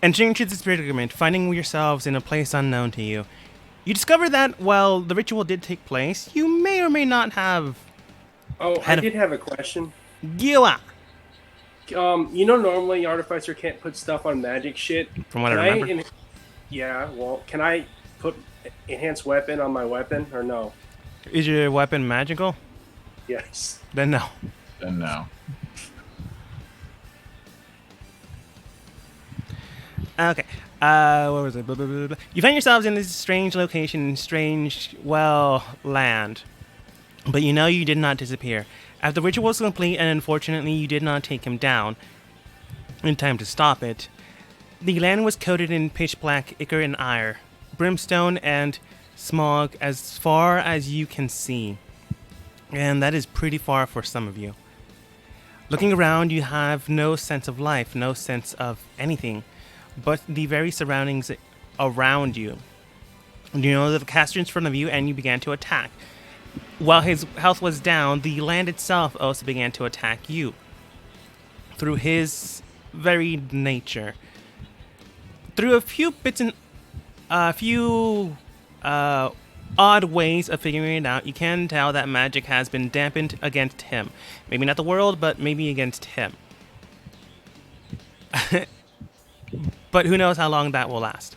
Entering into this predicament, finding yourselves in a place unknown to you, you discover that while the ritual did take place, you may or may not have Oh, I had a did have a question. Gila, Normally Artificer can't put stuff on magic shit. from what I Can I? remember. Yeah. Well, can I put enhanced weapon on my weapon or no? Is your weapon magical? Yes. Then no. And no. Okay. What was it? Blah, blah, blah, blah. You find yourselves in this strange location, strange, land. But you know you did not disappear. After the ritual was complete, and unfortunately you did not take him down in time to stop it, the land was coated in pitch black ichor and ire, brimstone and smog as far as you can see. And that is pretty far for some of you. Looking around, you have no sense of life, no sense of anything, but the very surroundings around you. You know the caster in front of you, and you began to attack. While his health was down, the land itself also began to attack you. Through his very nature. Through a few bits and a few odd ways of figuring it out, you can tell that magic has been dampened against him. Maybe not the world, but maybe against him. But who knows how long that will last.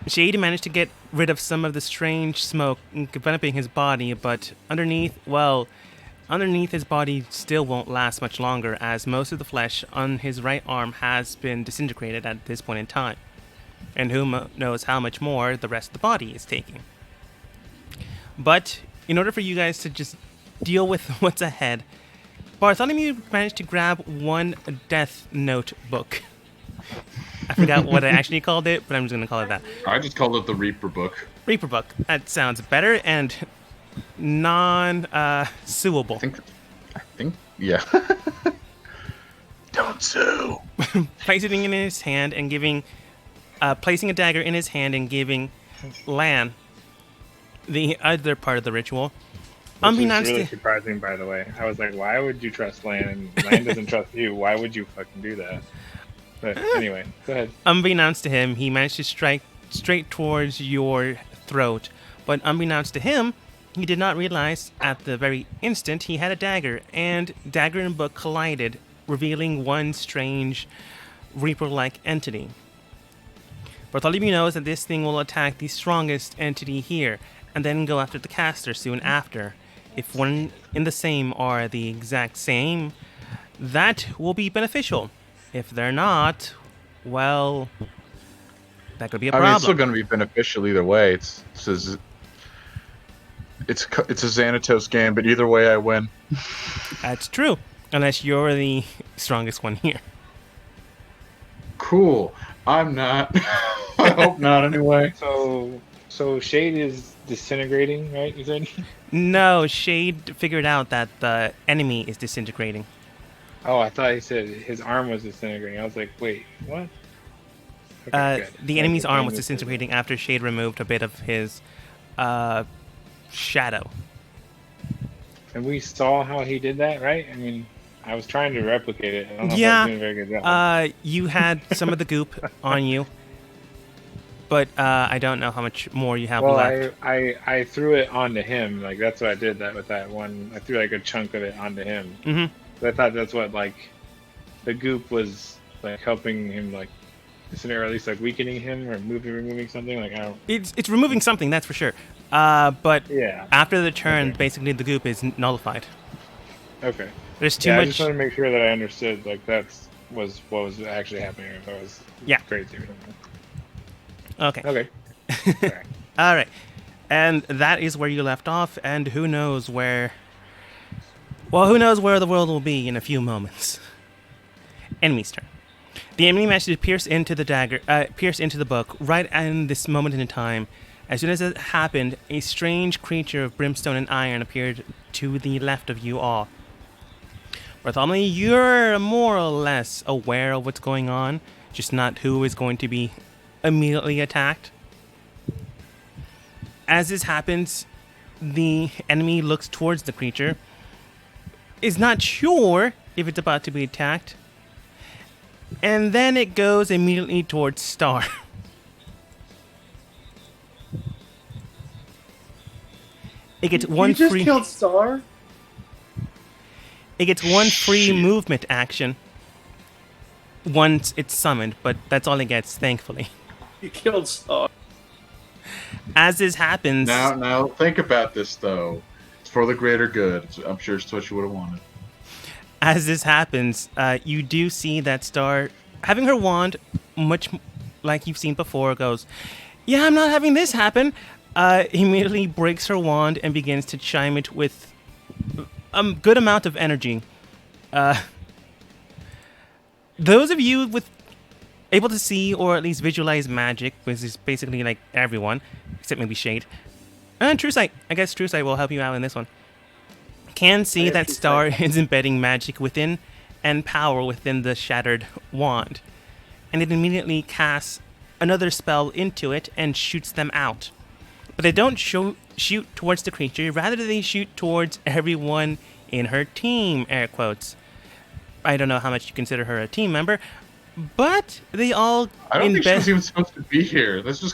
Shade managed to get rid of some of the strange smoke enveloping his body, but underneath his body still won't last much longer, as most of the flesh on his right arm has been disintegrated at this point in time. And who knows how much more the rest of the body is taking. But in order for you guys to just deal with what's ahead, Bartholomew managed to grab one Death Note book. I forgot what I actually called it, but I'm just going to call it that. I just called it the Reaper book. Reaper book. That sounds better and non-suable. I think, yeah. Don't sue. Placing it in his hand and giving, placing a dagger in his hand and giving Lan the other part of the ritual. Which is really surprising, by the way. I was like, why would you trust Lan? And Lan doesn't trust you. Why would you fucking do that? But anyway, go ahead. Unbeknownst to him, he managed to strike straight towards your throat. But unbeknownst to him, he did not realize at the very instant he had a dagger, and dagger and book collided, revealing one strange Reaper-like entity. Bartholomew knows that this thing will attack the strongest entity here, and then go after the caster soon after. If one and the same are the exact same, that will be beneficial. If they're not, well, that could be a problem. I mean, it's still going to be beneficial either way. It's a Xanatos game, but either way, I win. That's true, unless you're the strongest one here. Cool. I'm not. I hope not, anyway. So Shade is disintegrating, right? You said? No, Shade figured out that the enemy is disintegrating. Oh, I thought he said his arm was disintegrating. I was like, wait, what? Okay, the enemy's arm was disintegrating after Shade removed a bit of his shadow. And we saw how he did that, right? I mean, I was trying to replicate it. I don't know if I was doing a very good job. You had some of the goop on you, but I don't know how much more you have left. I threw it onto him. Like, that's what I did that with that one. I threw like a chunk of it onto him. Mm-hmm. I thought that's what, like, the goop was, like, helping him, like, or at least, like, weakening him or removing something. Like, I don't... It's removing something, that's for sure. But yeah. After the turn, basically the goop is nullified. Okay. There's too much... I just want to make sure that I understood, like, was what was actually happening. If I was crazy or something. Okay. Okay. All right. And that is where you left off, and who knows where... Well, who knows where the world will be in a few moments. Enemy's turn. The enemy managed to pierce into the book right in this moment in time. As soon as it happened, a strange creature of brimstone and iron appeared to the left of you all. Bartholomew, you're more or less aware of what's going on, just not who is going to be immediately attacked. As this happens, the enemy looks towards the creature, is not sure if it's about to be attacked, And then it goes immediately towards Star. It gets one You just free. killed Star? It gets one free Shit. movement action once it's summoned, but that's all it gets, thankfully. You killed Star. As this happens, Now, think about this though. It's for the greater good. I'm sure it's what you would have wanted. as this happens, you do see that Star, having her wand, much like you've seen before, goes, "Yeah, I'm not having this happen." Immediately breaks her wand and begins to chime it with a good amount of energy. Those of you with able to see or at least visualize magic, which is basically like everyone, except maybe Shade, and True Sight. I guess True Sight will help you out in this one. Can see Yeah, that True Star Sight. is embedding magic within and power within the shattered wand, and it immediately casts another spell into it and shoots them out. But they don't shoot towards the creature, rather they shoot towards everyone in her team, air quotes. I don't know how much you consider her a team member, but they all I don't think she embed. was even supposed to be here. This was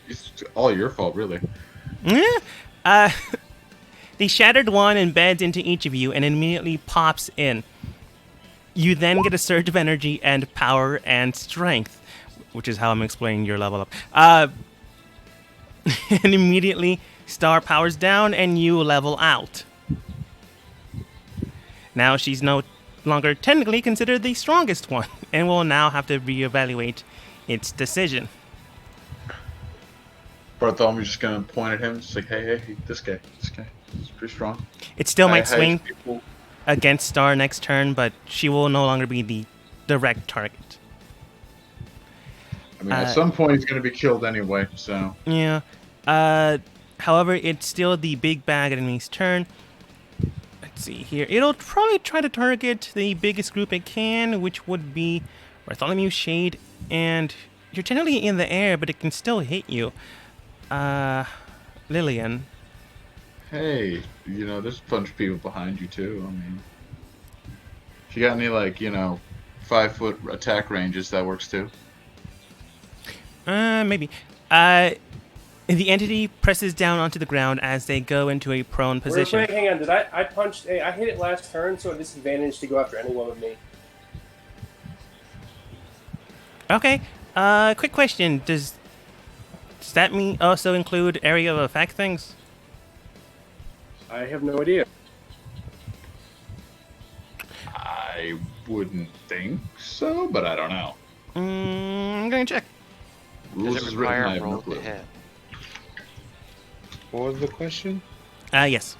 it's all your fault, really. The shattered one embeds into each of you and immediately pops in. You then get a surge of energy and power and strength, which is how I'm explaining your level up. And immediately, Star powers down and you level out. Now she's no longer technically considered the strongest one, and will now have to reevaluate its decision. Bartholomew's just gonna point at him, just like, hey, this guy, he's pretty strong. It still might Hi, swing people. against Star next turn, but she will no longer be the direct target. I mean, at some point he's gonna be killed anyway. So Yeah. However, it's still the big bag enemy's turn. Let's see here. It'll probably try to target the biggest group it can, which would be Bartholomew, Shade, and you're technically in the air, but it can still hit you. Lillian. hey, there's a bunch of people behind you too. I mean, if you got any 5-foot attack ranges, that works too. Maybe. The entity presses down onto the ground as they go into a prone position. Wait, hang on. Did I punched? Hey, I hit it last turn, so a disadvantage to go after anyone with me. Okay. Quick question. Does that mean also include area of effect things? I have no idea. I wouldn't think so, but I don't know. I'm gonna check. Rules Does is it written. I require have no roll clue. to hit? What was the question? Yes.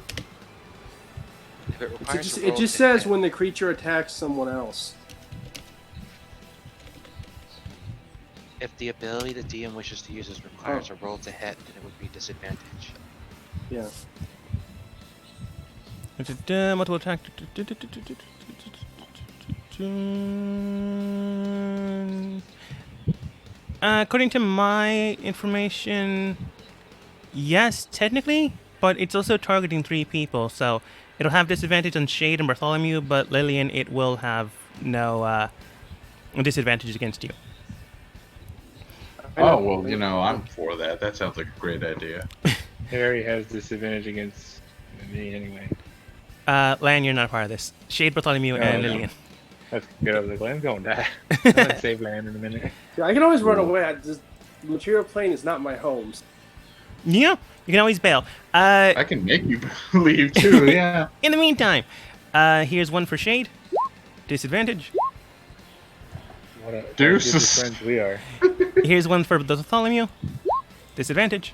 If it It requires just, a it roll just to says hit, when the creature attacks someone else. if the ability the DM wishes to use requires a roll to hit, then it would be disadvantage. Yeah. Multiple attack. According to my information, yes, technically, but it's also targeting 3 people, so it'll have disadvantage on Shade and Bartholomew, but Lillian, it will have no disadvantage against you. Oh well, I'm for that. That sounds like a great idea. Harry has disadvantage against me anyway. Lan, you're not part of this. Shade, Bartholomew, and no. Lillian. Let's get over the Glenn's gonna die. I'm gonna save land in a minute. Yeah, I can always run away. The material plane is not my home. Yeah, you can always bail. I can make you leave too. Yeah. In the meantime, here's one for Shade. Disadvantage. What a Deuces. good friends we are. Here's one for Bartholomew. Disadvantage.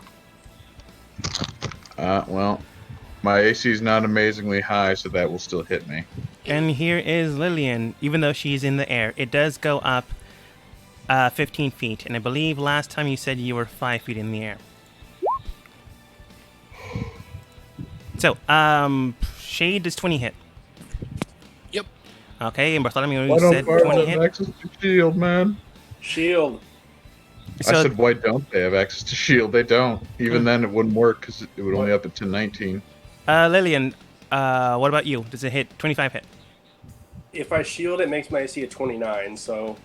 Well, my AC is not amazingly high, so that will still hit me. And here is Lillian, even though she's in the air. It does go up 15 feet, and I believe last time you said you were 5 feet in the air. So, Shade does 20 hit. Yep. Okay, and Bartholomew you said 20 hit. access to shield, man? Shield. I So, said, why don't they have access to shield? They don't. Even then, it wouldn't work because it would only up it to 19. Lillian, what about you? Does it hit 25 hit? If I shield, it makes my AC a 29. So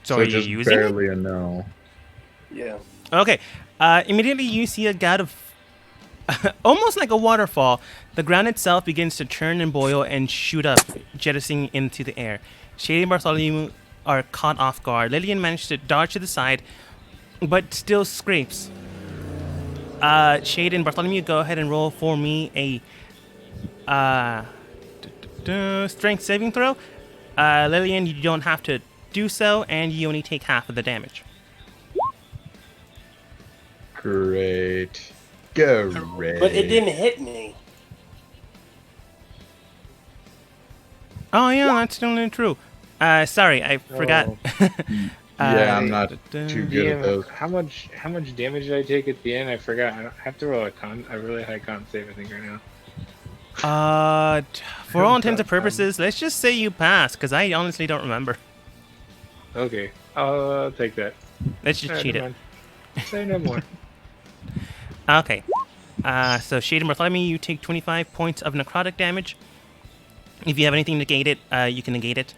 So are you just using it? barely a no. Yeah. Okay. Immediately you see a gout of almost like a waterfall. The ground itself begins to churn and boil and shoot up, jettisoning into the air. Shady and Bartholomew are caught off guard. Lillian managed to dodge to the side, but still scrapes. Shade and Bartholomew, go ahead and roll for me a strength saving throw. Lillian, you don't have to do so, and you only take half of the damage. Great. Great. But it didn't hit me. Oh yeah, that's totally true. Sorry, I forgot. Yeah, I'm not too good at DM, those. how much damage did I take at the end? I forgot. I have to roll a really high con save, I think, right now. For all intents and purposes, let's just say you pass, because I honestly don't remember. Okay, I'll take that. Let's just cheat it. Say no more. Okay. So Shade and Bartholomew, you take 25 points of necrotic damage. If you have anything to negate it, you can negate it.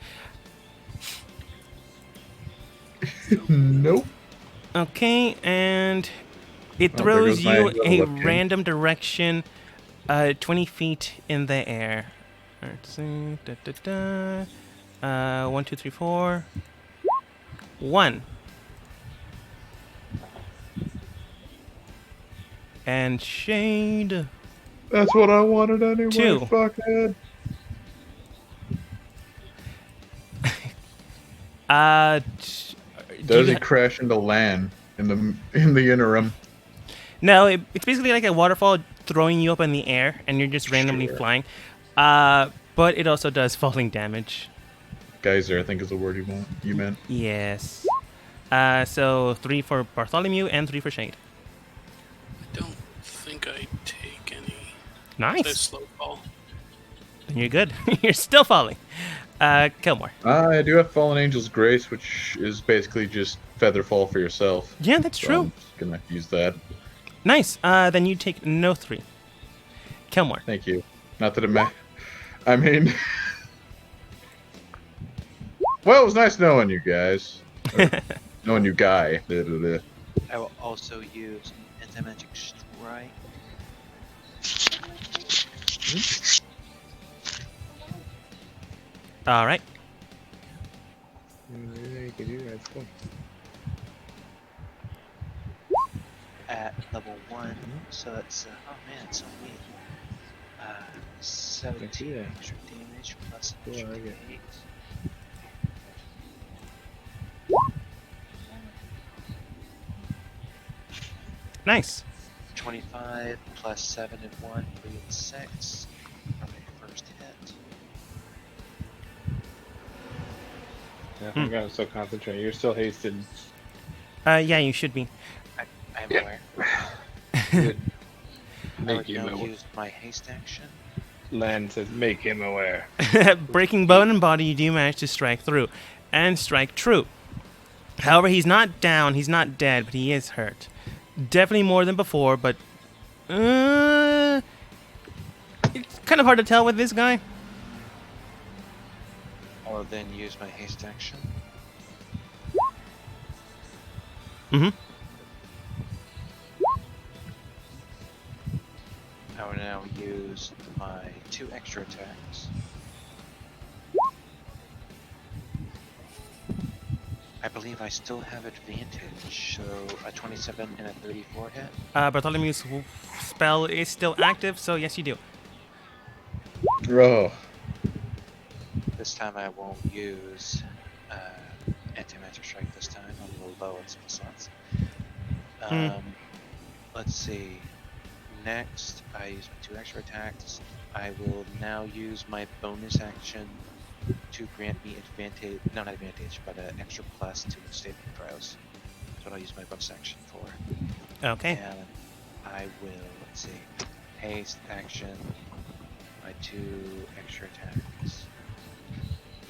Nope. Okay, and it Oh, there throws goes my you little a whip king. random direction, 20 feet in the air. Let's see. 1, 2, 3, 4. 1. And Shade. That's what I wanted anyway. 2. Fuckhead. Does he crash into land in the interim? No, it's basically like a waterfall throwing you up in the air, and you're just randomly Sure. flying. But it also does falling damage. Geyser, I think is the word you meant. Yes. So 3 for Bartholomew and 3 for Shade. I don't think I take any. Nice. Slow fall. Then you're good. You're still falling. Kilmore. I do have Fallen Angel's Grace, which is basically just feather fall for yourself. Yeah, that's So true. I'm just gonna use that. Nice. Then you take no 3. Kilmore. Thank you. Not that I mean... Well, it was nice knowing you guys. Or knowing you, guy. I will also use Anti-Magic Strike. All right. Yeah, you can do that. It's cool. At level 1, so it's oh man, it's so neat. 17 that. extra damage plus Cool, I extra like it. 8. Nice. 25 plus 7 and 1, 3 and 6 for my first hit. Yeah, I got so concentrated. You're still hasted. Yeah, you should be. I am aware. Good. I Make would him now aware. use my haste action. Lan says, make him aware. Breaking bone and body, you do manage to strike through. And strike true. However, he's not down, he's not dead, but he is hurt. Definitely more than before, but... it's kind of hard to tell with this guy. I will then use my haste action. Mm-hmm. I will now use my 2 extra attacks. I believe I still have advantage, so a 27 and a 34 hit. Bartholomew's spell is still active, so yes, you do. Oh, This time I won't use anti-magic strike this time. I'm a little low on spell slots. Let's see. Next, I use my 2 extra attacks. I will now use my bonus action to grant me advantage, no, not advantage, but an extra plus to saving throws. That's what I'll use my bonus action for. Okay. And I will, let's see, haste action, my 2 extra attacks.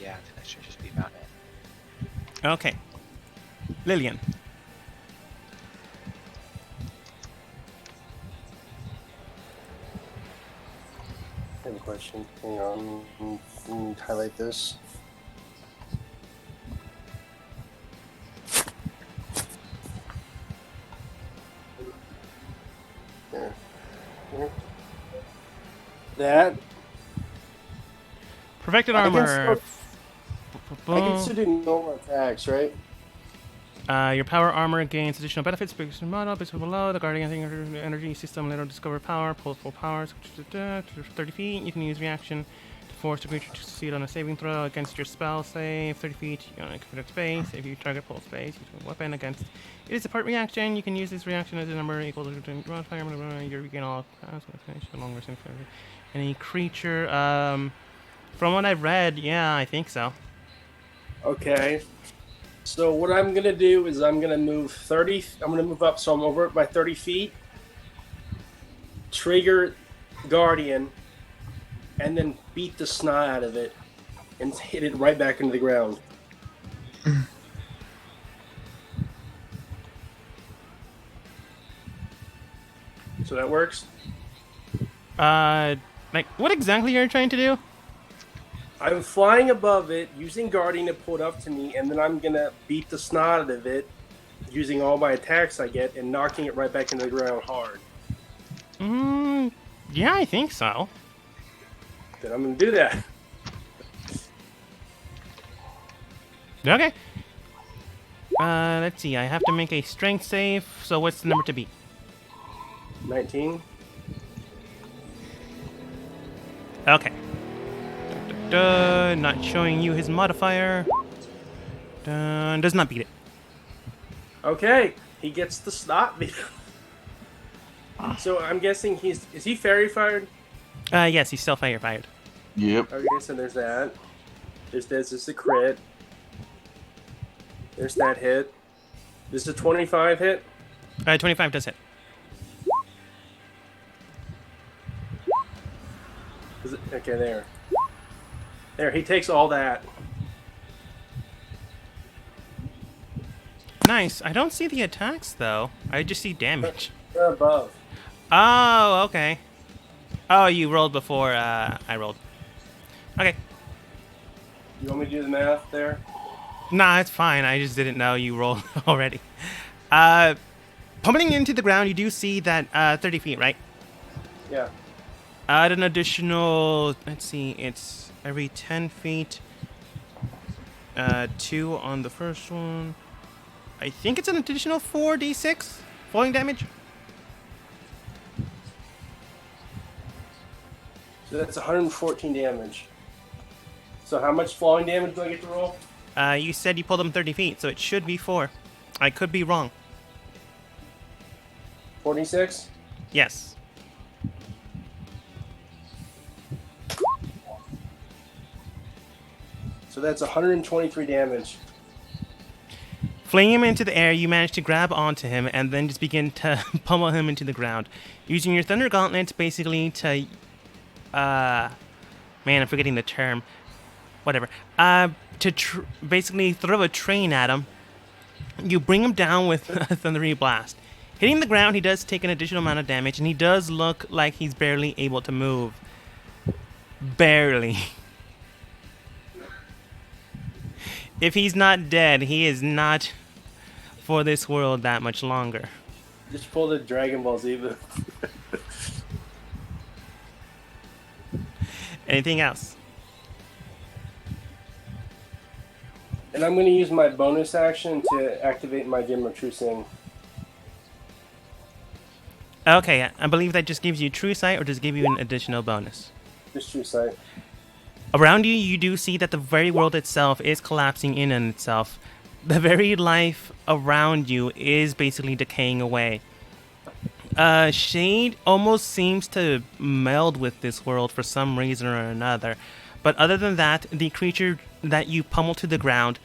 Yeah, I think that should just be about it. Okay. Lillian. I have a question. Hang on. Highlight this. That. Perfected I can armor. I can still do normal attacks, right? Your power armor gains additional benefits because model based below the guardian energy system later discover power, pull full power, 30 feet. You can use reaction to force the creature to succeed on a saving throw against your spell save. 30 feet, you can space. If you target pull space, use a weapon against it is a part reaction. You can use this reaction as a number equal to modifier. You regain all longer any creature. From what I've read, yeah, I think so. Okay. So what I'm gonna do is I'm gonna move 30. I'm gonna move up, so I'm over it by 30 feet. Trigger Guardian, and then beat the snot out of it, and hit it right back into the ground. So that works. Like what exactly are you trying to do? I'm flying above it, using Guardian to pull it up to me, and then I'm gonna beat the snot out of it, using all my attacks I get, and knocking it right back into the ground hard. Yeah, I think so. Then I'm gonna do that. Okay. Let's see. I have to make a strength save. So what's the number to beat? 19. Okay. Not showing you his modifier. Does not beat it. Okay, he gets the snot. So I'm guessing is he fairy fired? Yes, he's still fired. Yep. Okay, so there's that. There's a crit. There's that hit. This is a 25 hit. 25 does hit. Okay, there. There, he takes all that. Nice. I don't see the attacks though. I just see damage. They're above. Oh, okay. Oh, you rolled before I rolled. Okay. You want me to do the math there? Nah, it's fine. I just didn't know you rolled already. Pummeling into the ground, you do see that 30 feet, right? Yeah. Add an additional, let's see, it's every 10 feet. 2 on the first one. I think it's an additional 4d6 falling damage. So that's 114 damage. So how much falling damage do I get to roll? You said you pulled them 30 feet, so it should be 4. I could be wrong. 46? Yes. So that's 123 damage. Flinging him into the air, you manage to grab onto him and then just begin to pummel him into the ground. Using your Thunder Gauntlet basically to... man, I'm forgetting the term. Whatever. To basically throw a train at him. You bring him down with a Thundery Blast. Hitting the ground, he does take an additional amount of damage, and he does look like he's barely able to move. Barely. If he's not dead, he is not for this world that much longer. Just pull the Dragon Ball Z. Anything else? And I'm going to use my bonus action to activate my Gem of True Sing. Okay, I believe that just gives you True Sight or does it give you an additional bonus? Just True Sight. Around you, you do see that the very world itself is collapsing in on itself. The very life around you is basically decaying away. Shade almost seems to meld with this world for some reason or another. But other than that, the creature that you pummel to the ground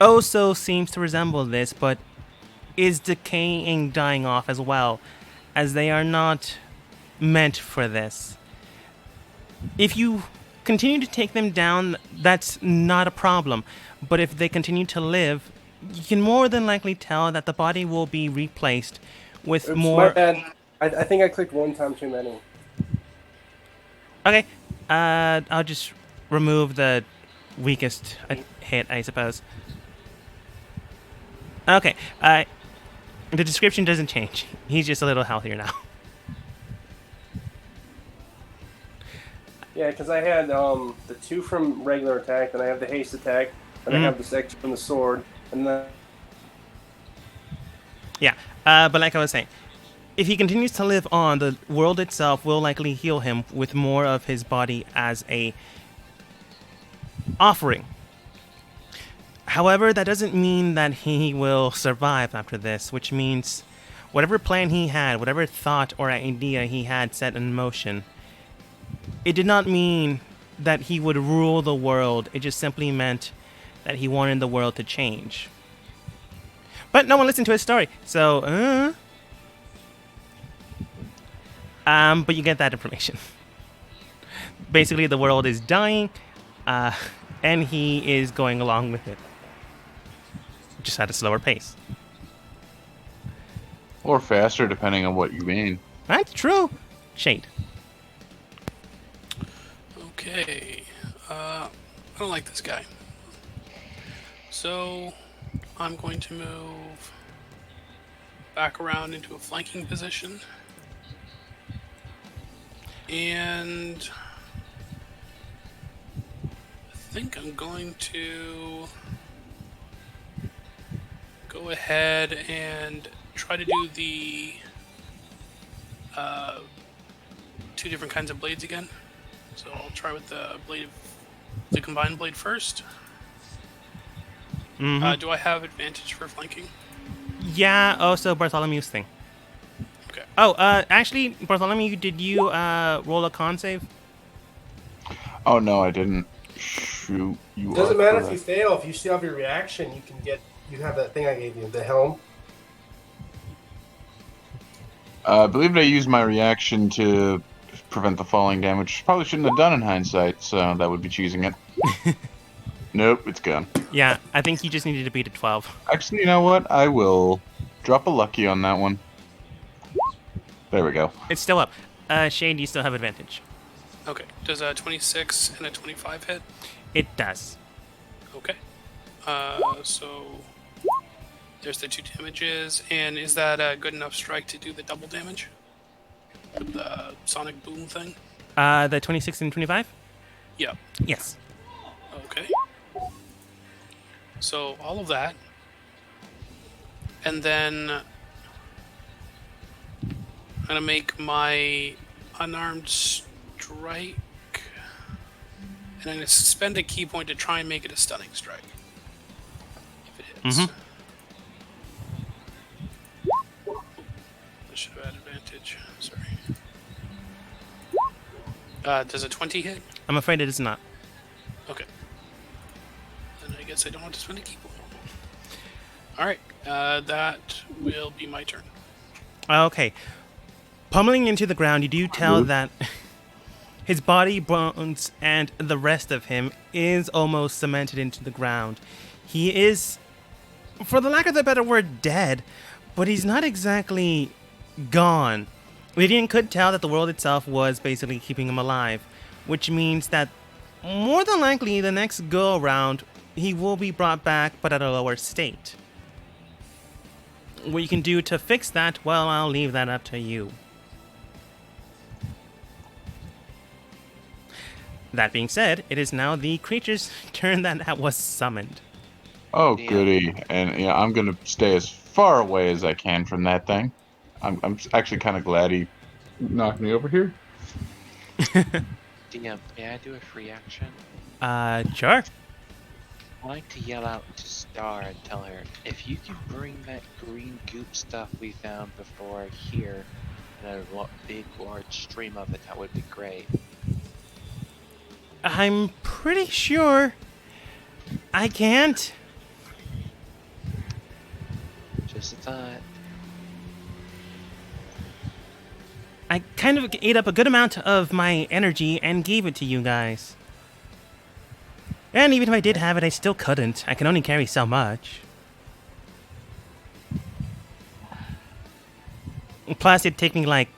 also seems to resemble this, but is decaying, dying off as well, as they are not meant for this. If you continue to take them down, that's not a problem. But if they continue to live, you can more than likely tell that the body will be replaced with Oops, more... My bad. I think I clicked one time too many. Okay, I'll just remove the weakest hit, I suppose. Okay, the description doesn't change. He's just a little healthier now. Yeah, because I had the 2 from regular attack, then I have the haste attack, and I have this extra from the sword, and then... Yeah, but like I was saying, if he continues to live on, the world itself will likely heal him with more of his body as a offering. However, that doesn't mean that he will survive after this, which means whatever plan he had, whatever thought or idea he had set in motion, it did not mean that he would rule the world. It just simply meant that he wanted the world to change. But no one listened to his story, so, but you get that information. Basically, the world is dying, and he is going along with it. Just at a slower pace. Or faster, depending on what you mean. That's true. Shade. Okay. I don't like this guy. So, I'm going to move back around into a flanking position. And I think I'm going to go ahead and try to do the 2 different kinds of blades again. So I'll try with the combined blade first. Mm-hmm. Do I have advantage for flanking? Yeah, also Bartholomew's thing. Okay. Oh, actually, Bartholomew, did you roll a con save? Oh no, I didn't. Shoot, you. Doesn't matter if you fail. If you still have your reaction, you can get. You have that thing I gave you, the helm. I believe I used my reaction to prevent the falling damage. Probably shouldn't have done in hindsight, so that would be choosing it. Nope, it's gone. Yeah, I think you just needed to beat a 12. Actually, you know what? I will drop a lucky on that one. There we go. It's still up. Shade, you still have advantage. Okay. Does a 26 and a 25 hit? It does. Okay. So there's the 2 damages, and is that a good enough strike to do the double damage? With the sonic boom thing? The 26 and 25? Yeah. Yes. Okay. So all of that. And then I'm gonna make my unarmed strike. And I'm gonna spend a key point to try and make it a stunning strike. If it hits. Mhm. I should have had advantage. Sorry. Does a 20 hit? I'm afraid it is not. Okay. Then I guess I don't want to spend a key point. Alright, that will be my turn. Okay. Pummeling into the ground, you do tell that his body, bones, and the rest of him is almost cemented into the ground. He is, for the lack of a better word, dead, but he's not exactly gone. Lydian could tell that the world itself was basically keeping him alive, which means that more than likely the next go-around he will be brought back, but at a lower state. What you can do to fix that, well, I'll leave that up to you. That being said, it is now the creature's turn that was summoned. Oh, Damn. goody. And yeah, I'm gonna stay as far away as I can from that thing. I'm actually kind of glad he knocked me over here. DM, may I do a free action? Sure. I like to yell out to Star and tell her, if you can bring that green goop stuff we found before here, and a big large stream of it, that would be great. I'm pretty sure I can't. Just a thought. I kind of ate up a good amount of my energy and gave it to you guys. And even if I did have it, I still couldn't. I can only carry so much. Plus, it'd take me like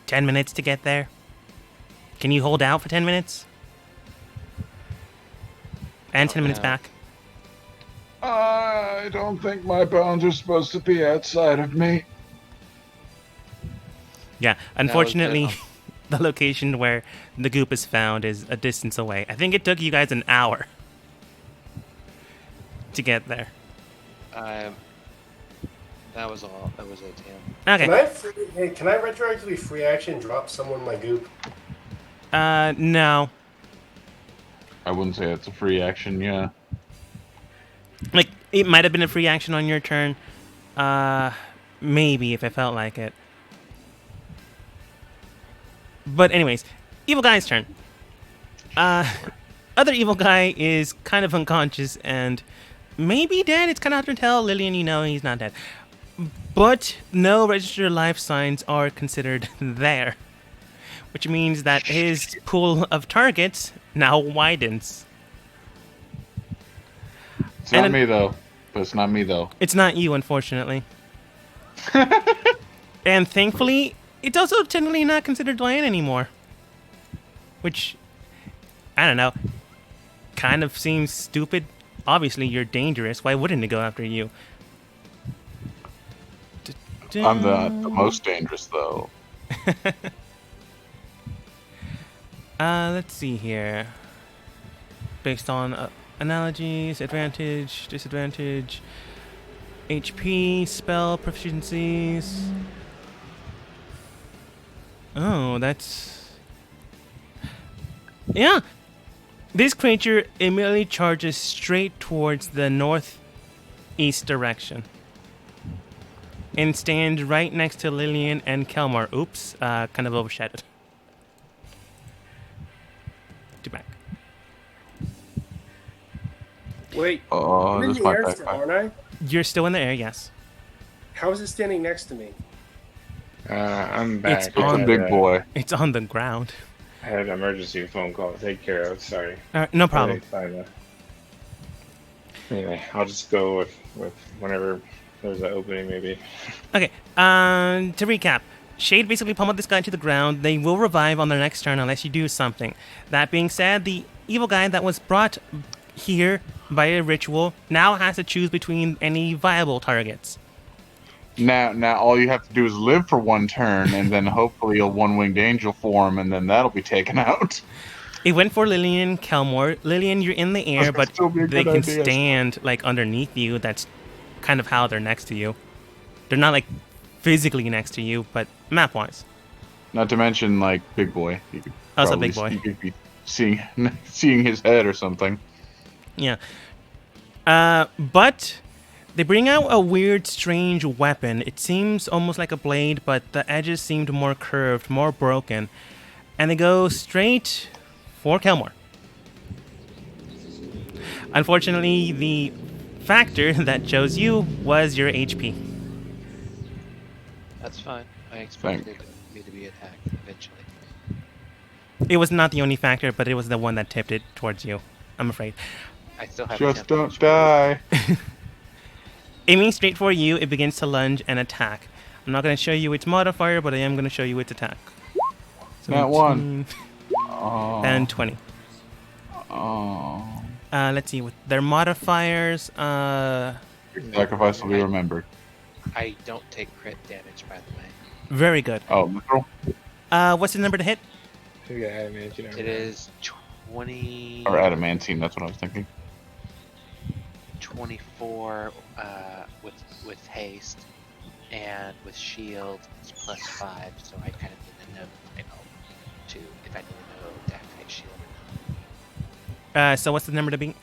10 minutes to get there. Can you hold out for 10 minutes? And 10 minutes no. back. I don't think my bones are supposed to be outside of me. Yeah, unfortunately, the location where the goop is found is a distance away. I think it took you guys an hour to get there. That was all. That was it, yeah. Okay. Can I retroactively free action drop someone in my goop? No. I wouldn't say it's a free action, yeah. Like, it might have been a free action on your turn. Maybe, if I felt like it. But anyways, evil guy's turn. Other evil guy is kind of unconscious and maybe dead. It's kind of hard to tell. Lillian, you know he's not dead. But no registered life signs are considered there. Which means that his pool of targets now widens. It's not me, though. But it's not me, though. It's not you, unfortunately. And thankfully, it's also technically not considered land anymore. Which, I don't know, kind of seems stupid. Obviously, you're dangerous. Why wouldn't it go after you? I'm the most dangerous, though. Let's see here. Based on analogies, advantage, disadvantage, HP, spell proficiencies. Oh, that's... Yeah! This creature immediately charges straight towards the northeast direction. And stands right next to Lillian and Kelmar. Oops, kind of overshadowed. To back. Wait, Oh, I'm in this the might air backfire. still, aren't I? You're still in the air, yes. How is it standing next to me? I'm back. It's on It's a big boy. It's on the ground. I had an emergency phone call to take care of. Sorry. No problem. Anyway, I'll just go with whenever there's an opening, maybe. Okay, to recap. Shade basically pummeled this guy to the ground. They will revive on their next turn unless you do something. That being said, the evil guy that was brought here by a ritual now has to choose between any viable targets. Now, all you have to do is live for one turn, and then hopefully you'll one-winged angel form, and then that'll be taken out. It went for Lillian and Kelmore. Lillian, you're in the air, but still be a they good can idea. stand like underneath you. That's kind of how they're next to you. They're not like physically next to you, but map-wise. Not to mention, like, big boy. You could Also probably big boy. You could be seeing his head or something. Yeah. But they bring out a weird, strange weapon. It seems almost like a blade, but the edges seemed more curved, more broken. And they go straight for Kelmore. Unfortunately, the factor that chose you was your HP. That's fine. I expected me to be attacked eventually. It was not the only factor, but it was the one that tipped it towards you, I'm afraid. I still have Just a don't die. Aiming straight for you, it begins to lunge and attack. I'm not going to show you its modifier, but I am going to show you its attack. Not one. 17 Oh. And 20. Oh. Let's see, with their modifiers, Sacrifice will be remembered. I don't take crit damage, by the way. very good. Oh, literal? What's the number to hit? Yeah, I mean, you know. It is 20... Or adamantine, that's what I was thinking. 24 with haste, and with shield it's plus 5, so I kind of need to know, if I need to know to activate shield or not. So what's the number to beat?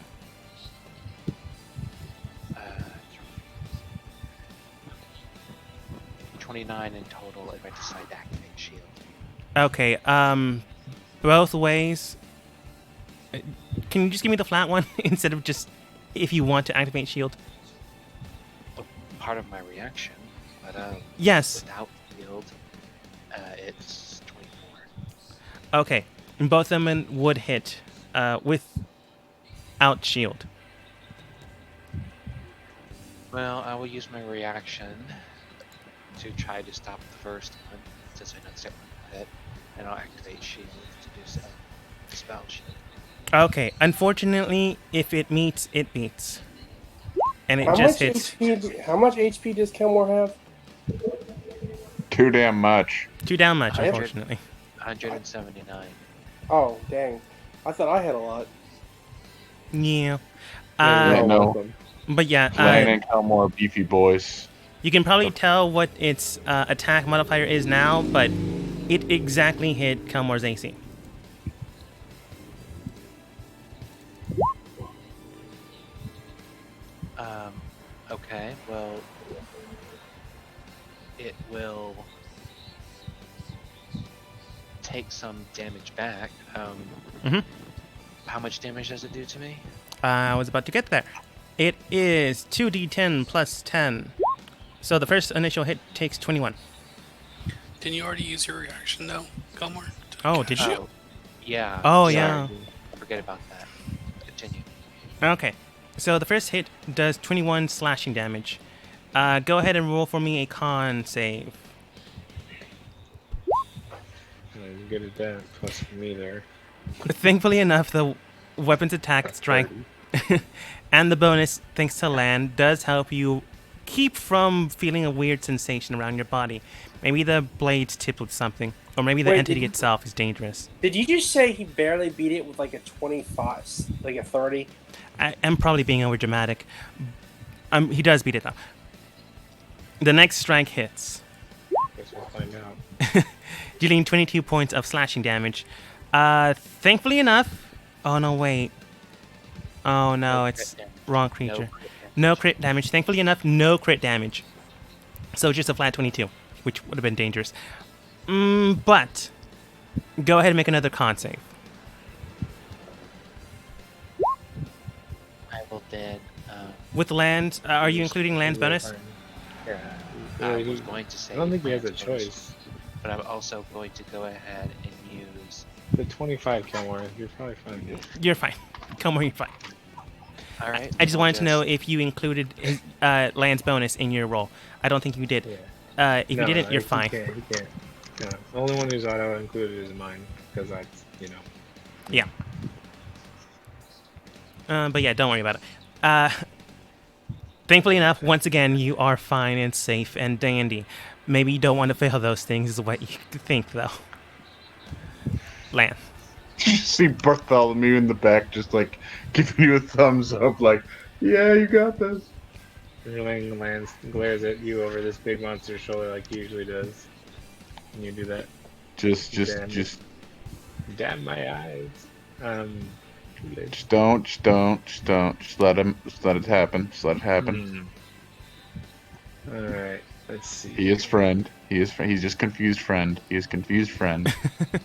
29 in total if I decide to activate shield. Okay, both ways. Can you just give me the flat one instead of just if you want to activate shield? Part of my reaction, but Yes. without shield, it's 24. Okay, and both of them would hit without shield. Well, I will use my reaction to try to stop the first one, since I know the second one will hit, and I'll activate shield to do so. Spell shield. Okay, unfortunately, if it meets, it beats. And it How just much hits how much HP does Kelmore have? Too damn much. too down much, I have- unfortunately. 179. Oh, dang. I thought I had a lot. Yeah. Yeah, You're no. welcome. But yeah, Lane and Kelmore are beefy boys. you can probably tell what its attack modifier is now, but it exactly hit Kelmore's AC. Okay, well, it will take some damage back. Mhm. How much damage does it do to me? I was about to get there. It is 2d10 plus 10. So the first initial hit takes 21. Didn't you already use your reaction though, Gilmore? Oh, did you? Oh, yeah. Oh, sorry. yeah. Forget about that. Continue. Okay. So the first hit does 21 slashing damage. Go ahead and roll for me a con save. I'm good at that. Plus me there. Thankfully enough, the weapon's attack strike and the bonus, thanks to land, does help you keep from feeling a weird sensation around your body. Maybe the blade's tipped with something, or maybe the Wait, entity did you- itself is dangerous. Did you just say he barely beat it with like a 25, like a 30? I am probably being overdramatic. He does beat it though. The next strike hits, Guess we'll find out. dealing 22 points of slashing damage. Thankfully enough. Oh no, wait. Oh no, it's crit damage. wrong No creature. crit damage. No crit damage. Thankfully enough, no crit damage. So just a flat 22, which would have been dangerous. But go ahead and make another con save. I will then. With land, are you including land's bonus? Yeah. I Yeah, was he- going to say. I don't think he has a Lance bonus, choice. But I'm also going to go ahead and use. The 25 Kelmore, you're probably fine. You're fine. Come on, you're fine. All right. I just wanted to know just- if you included his, land's bonus in your roll. I don't think you did. Yeah. If you didn't, you're fine. He can't. No, the only one who's auto included is mine, because that's, Yeah. But yeah, don't worry about it. Thankfully enough, once again, you are fine and safe and dandy. Maybe you don't want to fail those things, is what you think, though. Lan. You see Bartholomew in the back just like giving you a thumbs up, like, yeah, you got this. Lance glares at you over this big monster's shoulder like he usually does. And you do that. Just Damn my eyes. Just let it happen. Just let it happen. Alright, let's see. He is friend. He's just confused friend. He is confused friend,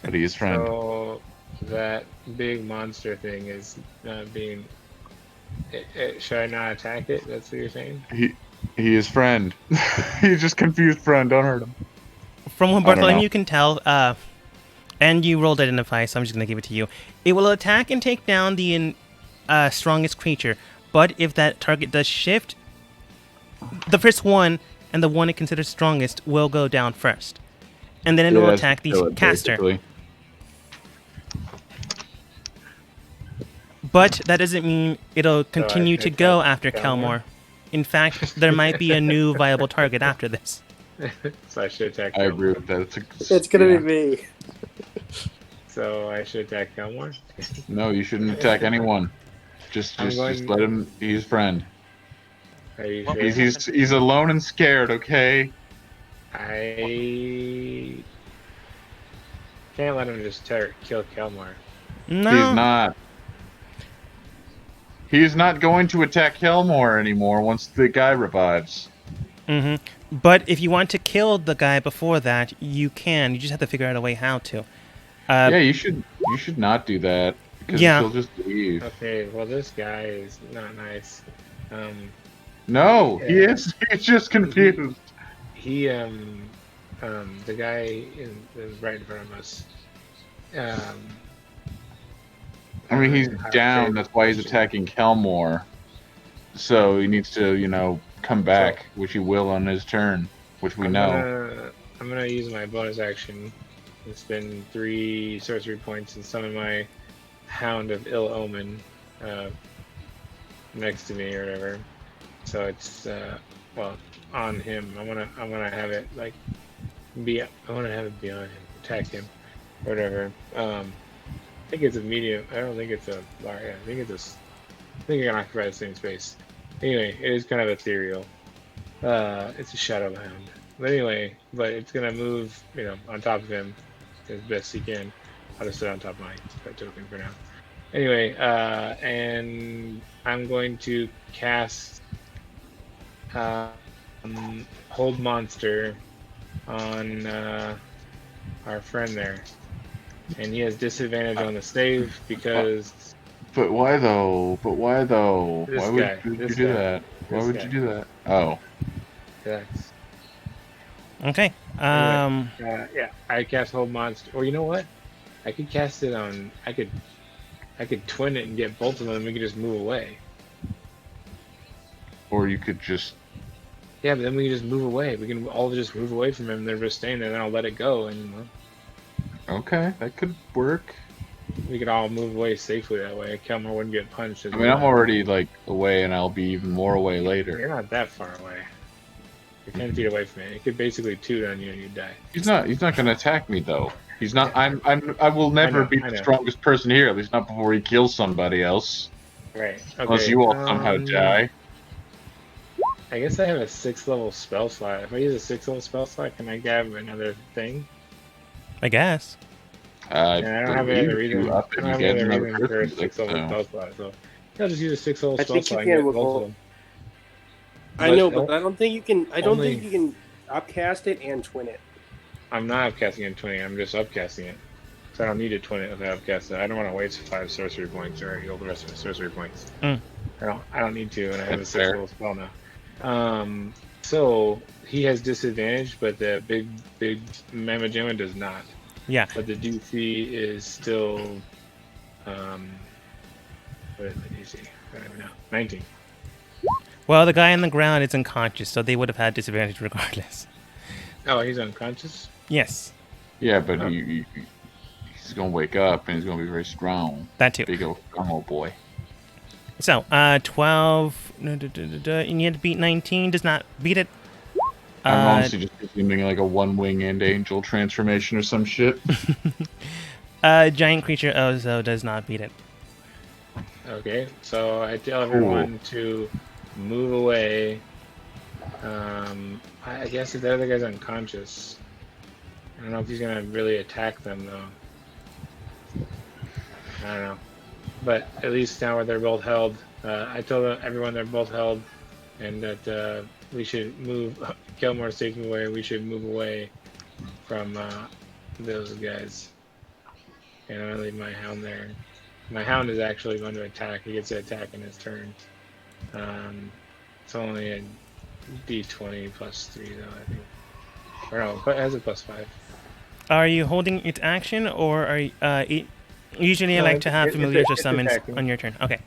but he is friend. So that big monster thing is being. Should I not attack it? That's what you're saying? He is friend. He's just confused friend. Don't hurt him. From what I don't know. Bartholomew can tell, and you rolled identify, so I'm just going to give it to you. It will attack and take down the strongest creature, but if that target does shift, the first one and the one it considers strongest will go down first. And then it will Yeah, attack the kill it, caster. basically. But that doesn't mean it'll continue to attack go after Kelmore? Kelmore. In fact, there might be a new viable target after this. So I should attack I Kelmore. agree with that. It's gonna yeah. be me. So I should attack Kelmore? No, you shouldn't attack anyone. Just I'm going- just let him be his friend. Are you Well, sure? He's alone and scared. Okay. I can't let him just kill Kelmore. No. He's not. He's not going to attack Helmore anymore once the guy revives. But if you want to kill the guy before that, you can. You just have to figure out a way how to. Yeah, you should not do that because Yeah. he'll just leave. Okay, well this guy is not nice. No, he Yeah. is. He's just confused. He the guy is right in front of us. I mean, he's How down. big- That's why he's attacking Kelmore. So he needs to, come back, which he will on his turn, which we know. I'm gonna use my bonus action and spend 3 sorcery points and summon my Hound of Ill Omen next to me or whatever. So it's on him. I wanna have it be on him, attack him. Whatever. I think it's a medium. I don't think it's a large. Yeah, I think it's a. I think it can occupy the same space. Anyway, it is kind of ethereal. It's a shadow hound. But anyway, it's gonna move, on top of him as best he can. I'll just sit on top of my token for now. Anyway, and I'm going to cast Hold Monster on our friend there. And he has disadvantage on the save because... But why though? Why This would guy, you this do guy, that? Why this would guy. you do that? Oh. That's, Okay. yeah, I cast Hold Monster. Or you know what? I could cast it on... I could twin it and get both of them and we could just move away. Or you could just... Yeah, but then we can just move away. We can all just move away from him. They're just staying there. Then I'll let it go, and Okay, that could work. we could all move away safely that way. Kelmar wouldn't get punched. I mean, I'm already, like, away, and I'll be even more away later. You're not that far away. You're 10 feet away from it. It could basically toot on you and you die. He's not gonna attack me, though. He's not... I will never be I the know. strongest person here, at least not before he kills somebody else. Right. Okay. Unless you all somehow die. I guess I have a 6th level spell slot. If I use a 6th level spell slot, can I grab another thing? I guess. I Yeah, I don't have any other believe you reason. up I and don't have you any get other another reason for a person, 6th level so- spell slot. So I'll just use a 6th level I spell think you slot and can get with both of all- them. I know, but I don't think you can. I don't Only- think you can upcast it and twin it. I'm not upcasting it 20. I'm just upcasting it. So I don't need to twin it if I upcast it. I don't want to waste 5 sorcery points or heal the rest of my sorcery points. Mm. I don't need to, and I have a That's 6th fair. level spell now. So he has disadvantage, but the big Mamma Jamma does not. Yeah. But the DC is still what is the DC? I don't even know. 19. Well, the guy on the ground is unconscious, so they would have had disadvantage regardless. Oh, he's unconscious? Yes, Yeah, but he's gonna wake up and he's gonna be very strong. that too. Big old strong old boy. So, 12. And you had to beat 19. Does not beat it. I'm honestly just assuming like a one-winged angel transformation or some shit. Giant creature also does not beat it. Okay, so I tell everyone to move away. I guess if the other guy's unconscious, I don't know if he's gonna really attack them though. I don't know, but at least now they're both held. I told everyone they're both held, and that we should move. Kelmar's taking away. We should move away from those guys. And I'm gonna leave my hound there. My hound is actually going to attack. He gets to attack in his turn. It's only a d20 plus 3, though, I think. Or no, but it has a plus 5. Are you holding its action, or are you, usually I No, like to have it's familiars or it's summons attacking. on your turn. Okay.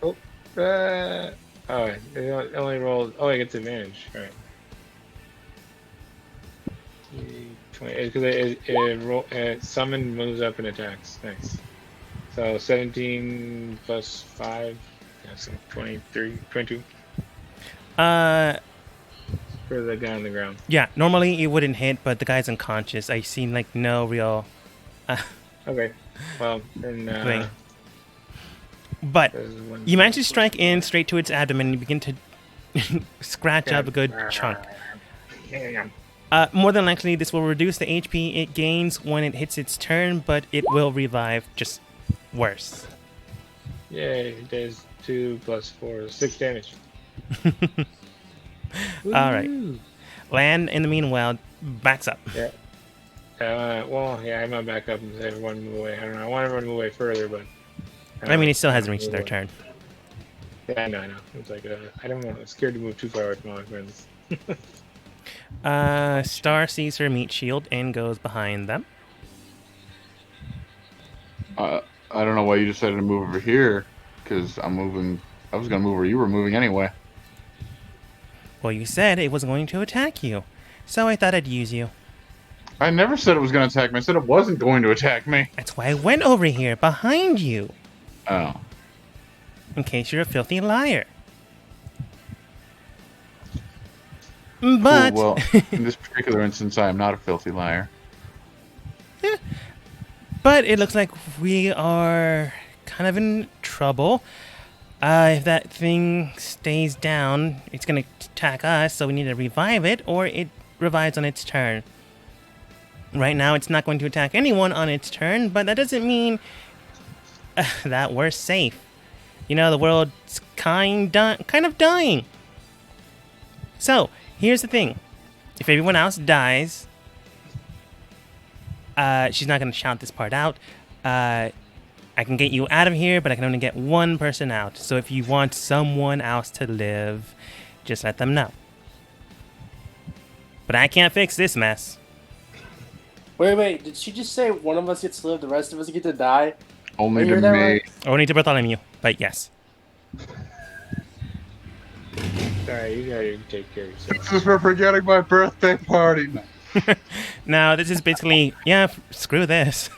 It only rolled. Oh, it gets advantage. All right. 20, because summon moves up and attacks. Nice. So 17 plus 5. Yeah, so 23, 22 for the guy on the ground. Yeah, normally it wouldn't hit, but the guy's unconscious. I seen like no real Okay. Well, then. thing. But there's one- you manage to strike in straight to its abdomen and you begin to scratch up a good chunk. More than likely, this will reduce the HP it gains when it hits its turn, but it will revive, just worse. Yay! It does 2 plus 4, 6 damage. All right. Woo! Land, in the meanwhile, backs up. Yeah. Well, yeah, I'm gonna back up and say everyone move away. I don't know. I want everyone to move away further, but. I mean, it still hasn't reached their turn. Yeah, I know. It's like I don't want. I'm scared to move too far away from all my friends. Star sees her meat shield and goes behind them. I don't know why you decided to move over here, because I'm moving. I was gonna move where you were moving anyway. Well, you said it was going to attack you, so I thought I'd use you. I never said it was gonna attack me. I said it wasn't going to attack me. That's why I went over here, behind you, Oh. in case you're a filthy liar. But Cool, well, in this particular instance, I am not a filthy liar. But it looks like we are kind of in trouble. If that thing stays down, it's going to attack us, so we need to revive it, or it revives on its turn. Right now, it's not going to attack anyone on its turn, but that doesn't mean that we're safe. You know, the world's kind of dying. So, here's the thing. If everyone else dies, she's not going to shout this part out. I can get you out of here, but I can only get one person out. So if you want someone else to live, just let them know. But I can't fix this mess. Wait. Did she just say one of us gets to live, the rest of us get to die? Only You to hear that me. right? Only to Bartholomew, but yes. Sorry, you gotta take care of yourself. This is for forgetting my birthday party. Now, this is basically, screw this.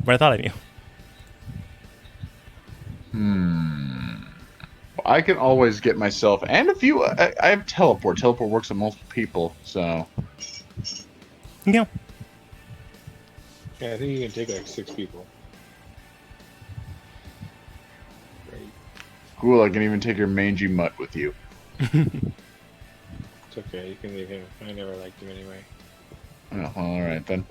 Bartholomew. I can always get myself, and if you, I have teleport. Teleport works on multiple people, so. Yeah. Yeah, I think you can take like 6 people. Right. Cool, I can even take your mangy mutt with you. It's okay, you can leave him. I never liked him anyway. Oh, alright then.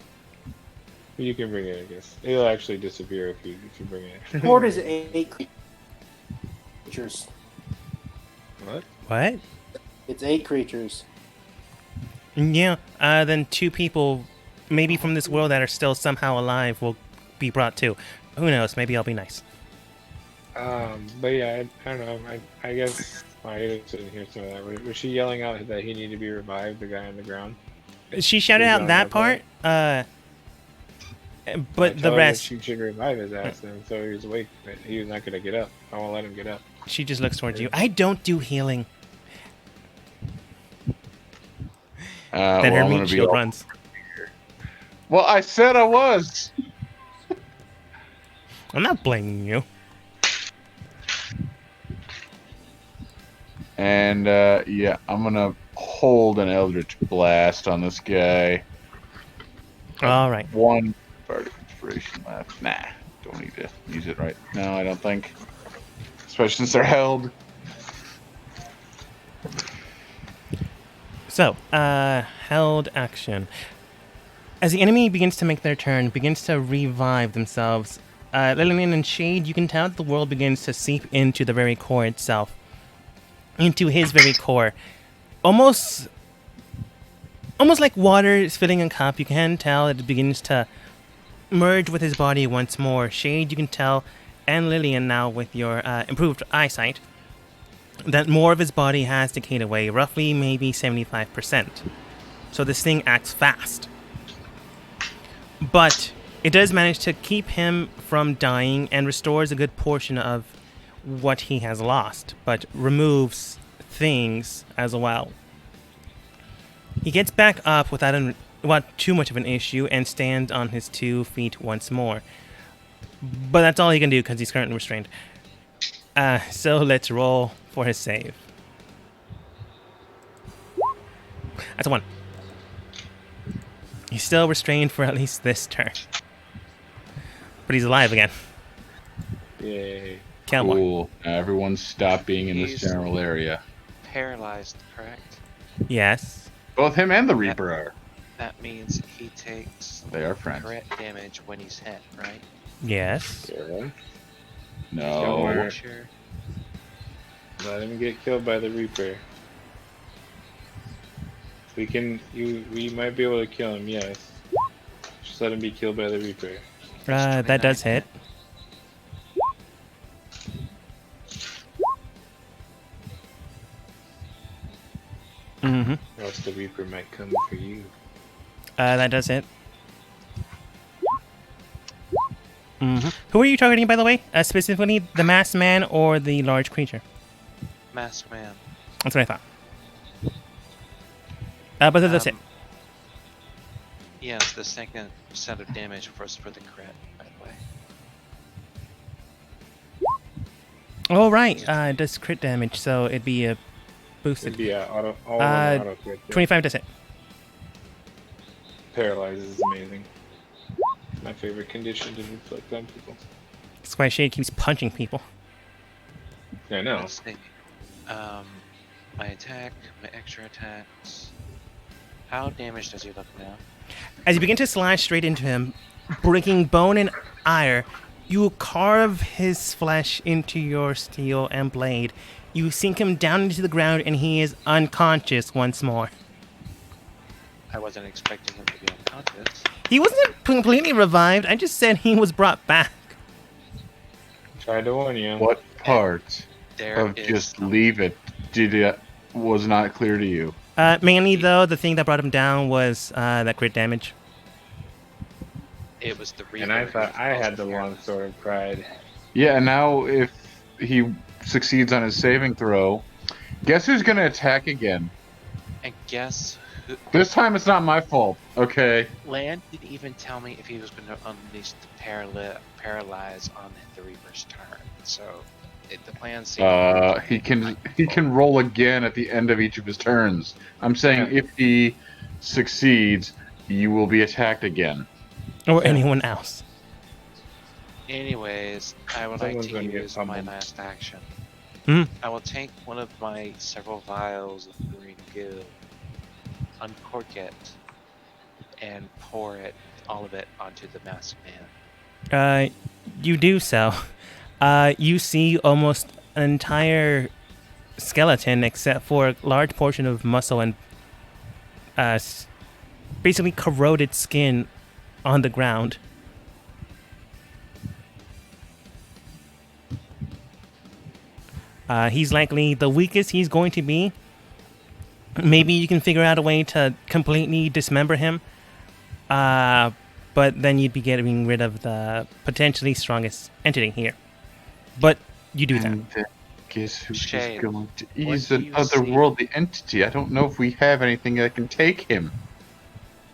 But you can bring it, I guess. It'll actually disappear if you bring it. Horde is 8 creatures. What? What? It's 8 creatures. Yeah, then 2 people, maybe from this world that are still somehow alive, will be brought too. Who knows? Maybe I'll be nice. But yeah, I don't know. I guess I didn't hear some of that. Was she yelling out that he needed to be revived, the guy on the ground? She shouted He's out on that that part, I but the told her that rest, she should revive his ass, and so he was awake, but he was not gonna get up. I won't let him get up. she just looks towards you. I don't do healing. Then her I'm meat gonna be shield all- runs. Well, I said I was. I'm not blaming you. And yeah, I'm gonna hold an Eldritch Blast on this guy. All right. 1 Bardic Inspiration left. Nah, don't need to use it right now, I don't think. Especially since they're held. So, held action. As the enemy begins to make their turn, begins to revive themselves, Lillian and Shade, you can tell that the world begins to seep into the very core itself. Into his very core. Almost like water is filling a cup, you can tell it begins to merge with his body once more. Shade, you can tell, and Lillian now with your improved eyesight, that more of his body has decayed away, roughly maybe 75%. So this thing acts fast. But it does manage to keep him from dying and restores a good portion of what he has lost, but removes things as well. He gets back up without too much of an issue and stands on his 2 feet once more. But that's all he can do because he's currently restrained. So let's roll for his save. That's a 1. He's still restrained for at least this turn. But he's alive again. Yay. Count 1. Cool. Now everyone stop being in this He's- general area. Paralyzed, correct? Yes. Both him and the Reaper are. That means he takes They are friends. crit damage when he's hit, right? Yes. Yeah. Don't No. worry. Sure. Let him get killed by the Reaper. We might be able to kill him, yes. Just let him be killed by the Reaper. That does hit. Mm-hmm. Or else the Reaper might come for you. That does hit. Mm-hmm. Who are you targeting, by the way? Specifically, the masked man or the large creature? Mask man. That's what I thought. But that does hit. Yes, the second set of damage first for the crit, by the way. Oh, right. It does crit damage, so it'd be a It'd boosted. be auto crit. 25 does hit. Paralyzes is amazing. my favorite condition to inflict on people. That's why Shade keeps punching people. I know. Let's see. My attack, my extra attacks. How damaged does he look now? As you begin to slash straight into him, breaking bone and ire, you carve his flesh into your steel and blade. You sink him down into the ground, and he is unconscious once more. I wasn't expecting him to be unconscious. He wasn't completely revived. I just said he was brought back. Tried to warn you. What part There of is just some- leave it was not clear to you? Mainly, though, the thing that brought him down was that crit damage. It was the And I Reaper thought who I was had the also long careless. sword of pride. Yeah, and now if he succeeds on his saving throw, guess who's gonna attack again? And guess who? This time it's not my fault, okay? Land didn't even tell me if he was going to unleash the paralyze on the Reaper's turn. So the plan seemed. He can roll again at the end of each of his turns. I'm saying Yeah. if he succeeds, you will be attacked again. Or anyone else. Anyways, I would Someone's like gonna to get use my pummeled. last action. Mhm. I will take one of my several vials of green goo, uncork it, and pour it, all of it, onto the masked man. You do so. You see almost an entire skeleton, except for a large portion of muscle and basically corroded skin on the ground. He's likely the weakest he's going to be. Maybe you can figure out a way to completely dismember him. But then you'd be getting rid of the potentially strongest entity here. But you do that. And then guess who is Shane, going to what ease do you an see? otherworldly entity? I don't know if we have anything that can take him.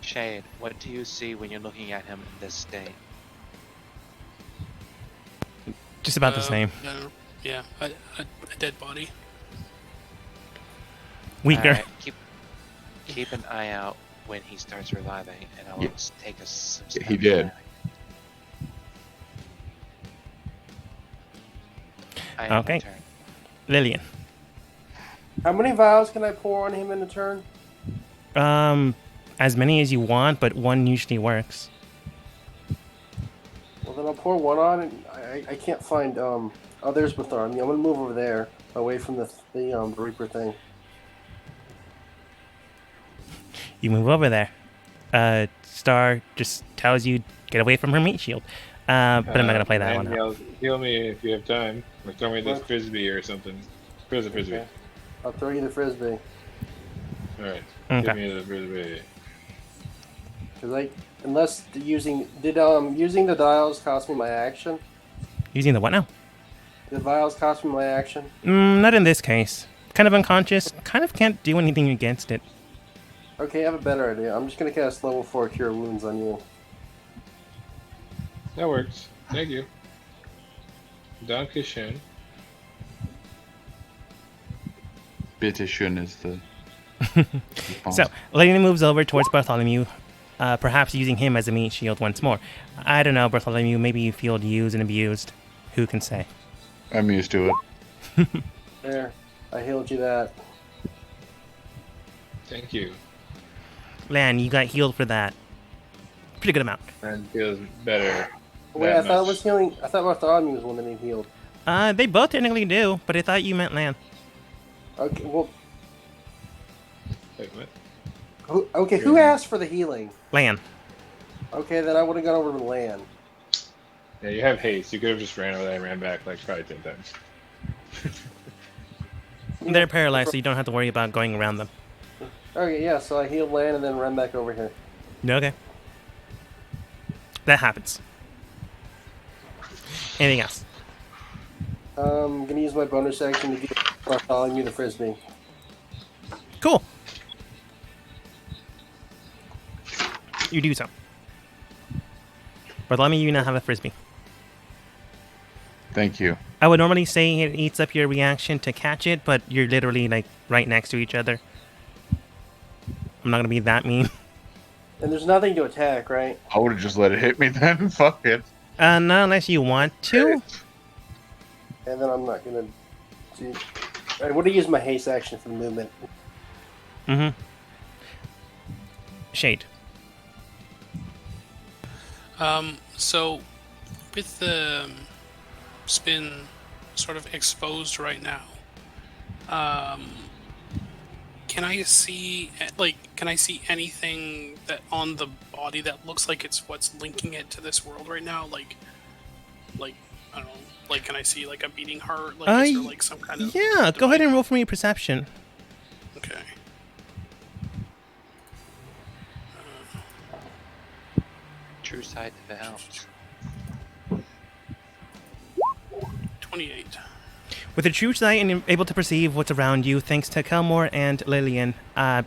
Shade, what do you see when you're looking at him in this state? Just about the same. Yeah, a dead body. Weaker. Alright, keep an eye out when he starts reviving, and I will Yeah. take some He steps did. back. I have my Okay. turn. Lillian. How many vials can I pour on him in a turn? As many as you want, but one usually works. Well, then I'll pour one on, and I can't find. Oh, there's Bartholomew. I'm gonna move over there, away from the Reaper thing. You move over there. Star just tells you get away from her meat shield. But I'm not gonna play that and one. Out. Heal me if you have time. Or throw me this frisbee or something. Where's the frisbee? Okay. I'll throw you the frisbee. Alright. Okay. Give me the frisbee. Cause using the dials cost me my action? Using the what now? The vials cost me my action. Not in this case. Kind of unconscious. Kind of can't do anything against it. Okay, I have a better idea. I'm just gonna cast level 4 Cure Wounds on you. That works. Thank you. Danke schön. Bitte schön is the. So, Lillian moves over towards Bartholomew, perhaps using him as a meat shield once more. I don't know, Bartholomew. Maybe you feel used and abused. Who can say? I'm used to it. There, I healed you that. Thank you. Lan, you got healed for that. Pretty good amount. And feels better. Wait, that I thought it much. was healing. I thought Bartholomew was the one that needed healed. They both technically do, but I thought you meant Lan. Okay, well, Wait, what? who asked for the healing? Lan. Okay, then I would have gone over to land. Yeah, you have haste. You could have just ran over there and ran back like probably 10 times. They're paralyzed, so you don't have to worry about going around them. Okay, yeah, so I healed land and then ran back over here. Okay. That happens. Anything else? I'm gonna use my bonus action to give Bartholomew the frisbee. Cool. You do so. Bartholomew, you now have a frisbee. Thank you. I would normally say it eats up your reaction to catch it, but you're literally like right next to each other. I'm not gonna be that mean. And there's nothing to attack, right? I would have just let it hit me then. Fuck it. Not unless you want to. And then I'm not gonna do. I want to use my haste action for the movement. Mm-hmm. Shade. So with the spin sort of exposed right now, can I see anything that on the body that looks like it's what's linking it to this world right now? Like I don't know. Like, can I see like a beating heart? Like, is there like some kind of Yeah. Go ahead and roll for me perception. Okay. True side of the house. 28. With a true sight and able to perceive what's around you, thanks to Kelmore and Lillian,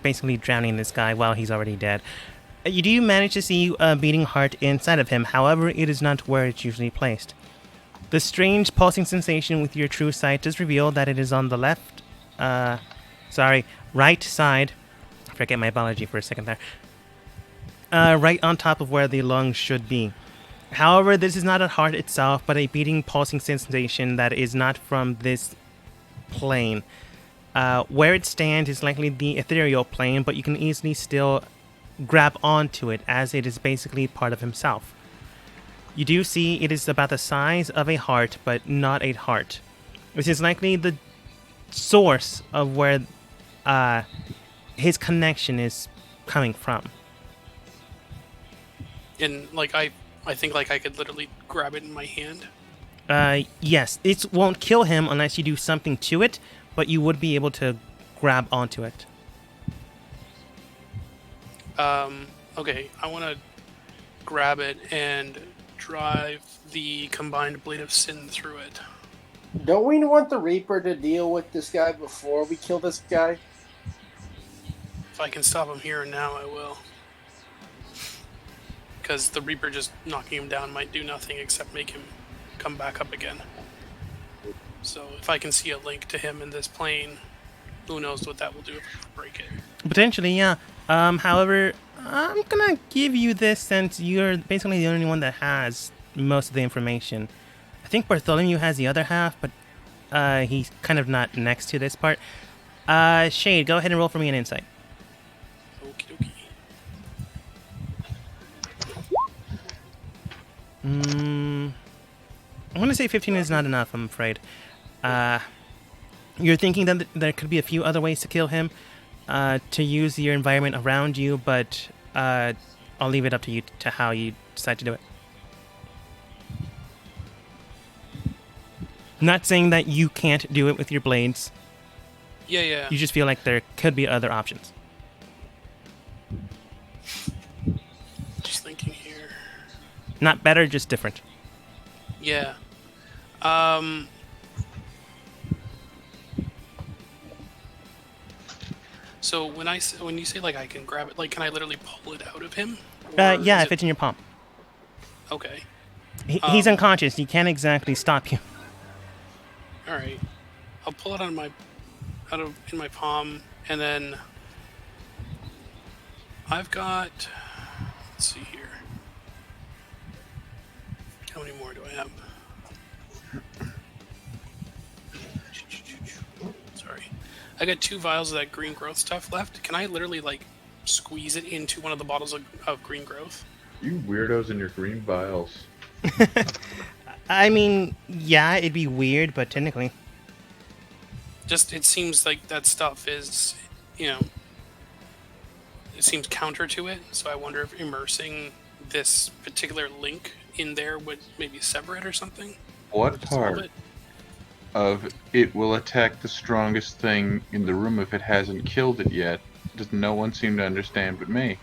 basically drowning this guy while he's already dead, you do manage to see a beating heart inside of him. However, it is not where it's usually placed. The strange pulsing sensation with your true sight does reveal that it is on the right side. I forget my biology for a second there. Right on top of where the lungs should be. However, this is not a heart itself, but a beating, pulsing sensation that is not from this plane. Where it stands is likely the ethereal plane, but you can easily still grab onto it, as it is basically part of himself. You do see it is about the size of a heart, but not a heart. This is likely the source of where his connection is coming from. And like I think like I could literally grab it in my hand. Yes, it won't kill him unless you do something to it, but you would be able to grab onto it. Okay, I want to grab it and drive the combined blade of sin through it. Don't we want the Reaper to deal with this guy before we kill this guy? If I can stop him here and now, I will. Because the Reaper just knocking him down might do nothing except make him come back up again. So if I can see a link to him in this plane, who knows what that will do if I break it. Potentially, yeah. However, I'm gonna give you this since you're basically the only one that has most of the information. I think Bartholomew has the other half, but he's kind of not next to this part. Shade, go ahead and roll for me an insight. Okie dokie. I'm gonna say 15 is not enough, I'm afraid. You're thinking that there could be a few other ways to kill him, to use your environment around you, but I'll leave it up to you to how you decide to do it. Not saying that you can't do it with your blades. Yeah. You just feel like there could be other options. Just thinking here. Not better, just different. Yeah. So when you say like I can grab it, like can I literally pull it out of him? Or Yeah, is if it's in your palm. Okay. He's unconscious. He can't exactly stop you. All right. I'll pull it in my palm, and then I've got. Let's see here. How many more do I have? Sorry, I got 2 vials of that green growth stuff left. Can I literally like squeeze it into one of the bottles of green growth? You weirdos in your green vials. I mean, yeah, it'd be weird, but technically. Just it seems like that stuff is, it seems counter to it. So I wonder if immersing this particular link in there would maybe sever it or something. What Just a little part bit. of it will attack the strongest thing in the room if it hasn't killed it yet does no one seem to understand but me?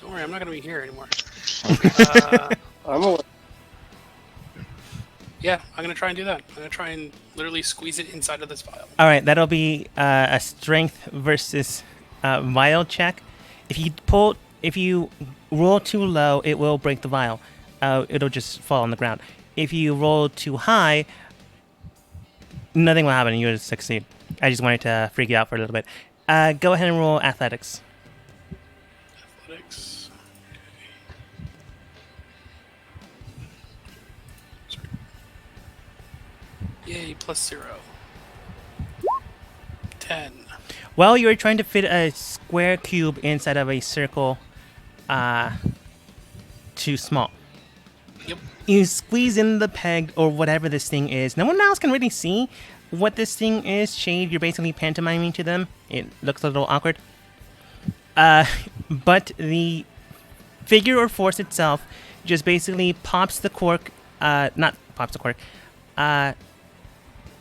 Don't worry, I'm not going to be here anymore. I'm a Yeah, I'm going to try and do that. I'm going to try and literally squeeze it inside of this vial. All right, that'll be a strength versus vial check. If you roll too low, it will break the vial. It'll just fall on the ground. If you roll too high, nothing will happen. You'll succeed. I just wanted to freak you out for a little bit. Go ahead and roll athletics. Yay, +0. 10. Well, you're trying to fit a square cube inside of a circle too small. Yep. You squeeze in the peg or whatever this thing is. No one else can really see what this thing is. Shade, you're basically pantomiming to them. It looks a little awkward. But the figure or force itself just basically pops the cork, not pops the cork,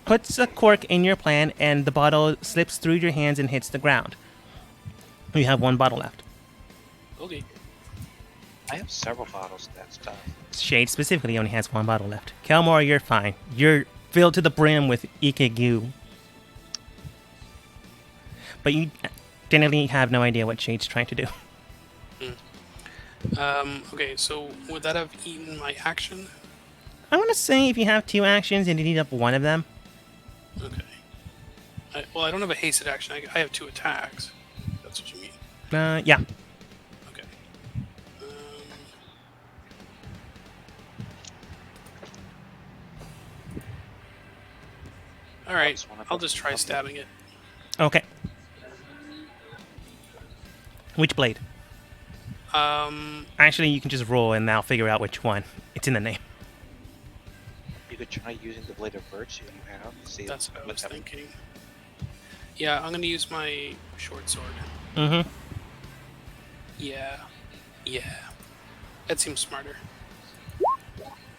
puts a cork in your plan, and the bottle slips through your hands and hits the ground. You have one bottle left. Okay. I have several bottles of that stuff. Shade specifically only has one bottle left. Kelmore, you're fine. You're filled to the brim with Ikegu. But you generally have no idea what Shade's trying to do. Okay, so would that have eaten my action? I want to say if you have 2 actions and you need up one of them. Okay. Well, I don't have a hasted action. I have 2 attacks. That's what you mean. Yeah. Okay. All right. I'll just try stabbing it. Okay. Which blade? Actually, you can just roll and I'll figure out which one. It's in the name. You could try using the Blade of Virtue you have. See That's what I was happens. thinking. Yeah, I'm gonna use my short sword. Mm-hmm. Yeah. That seems smarter.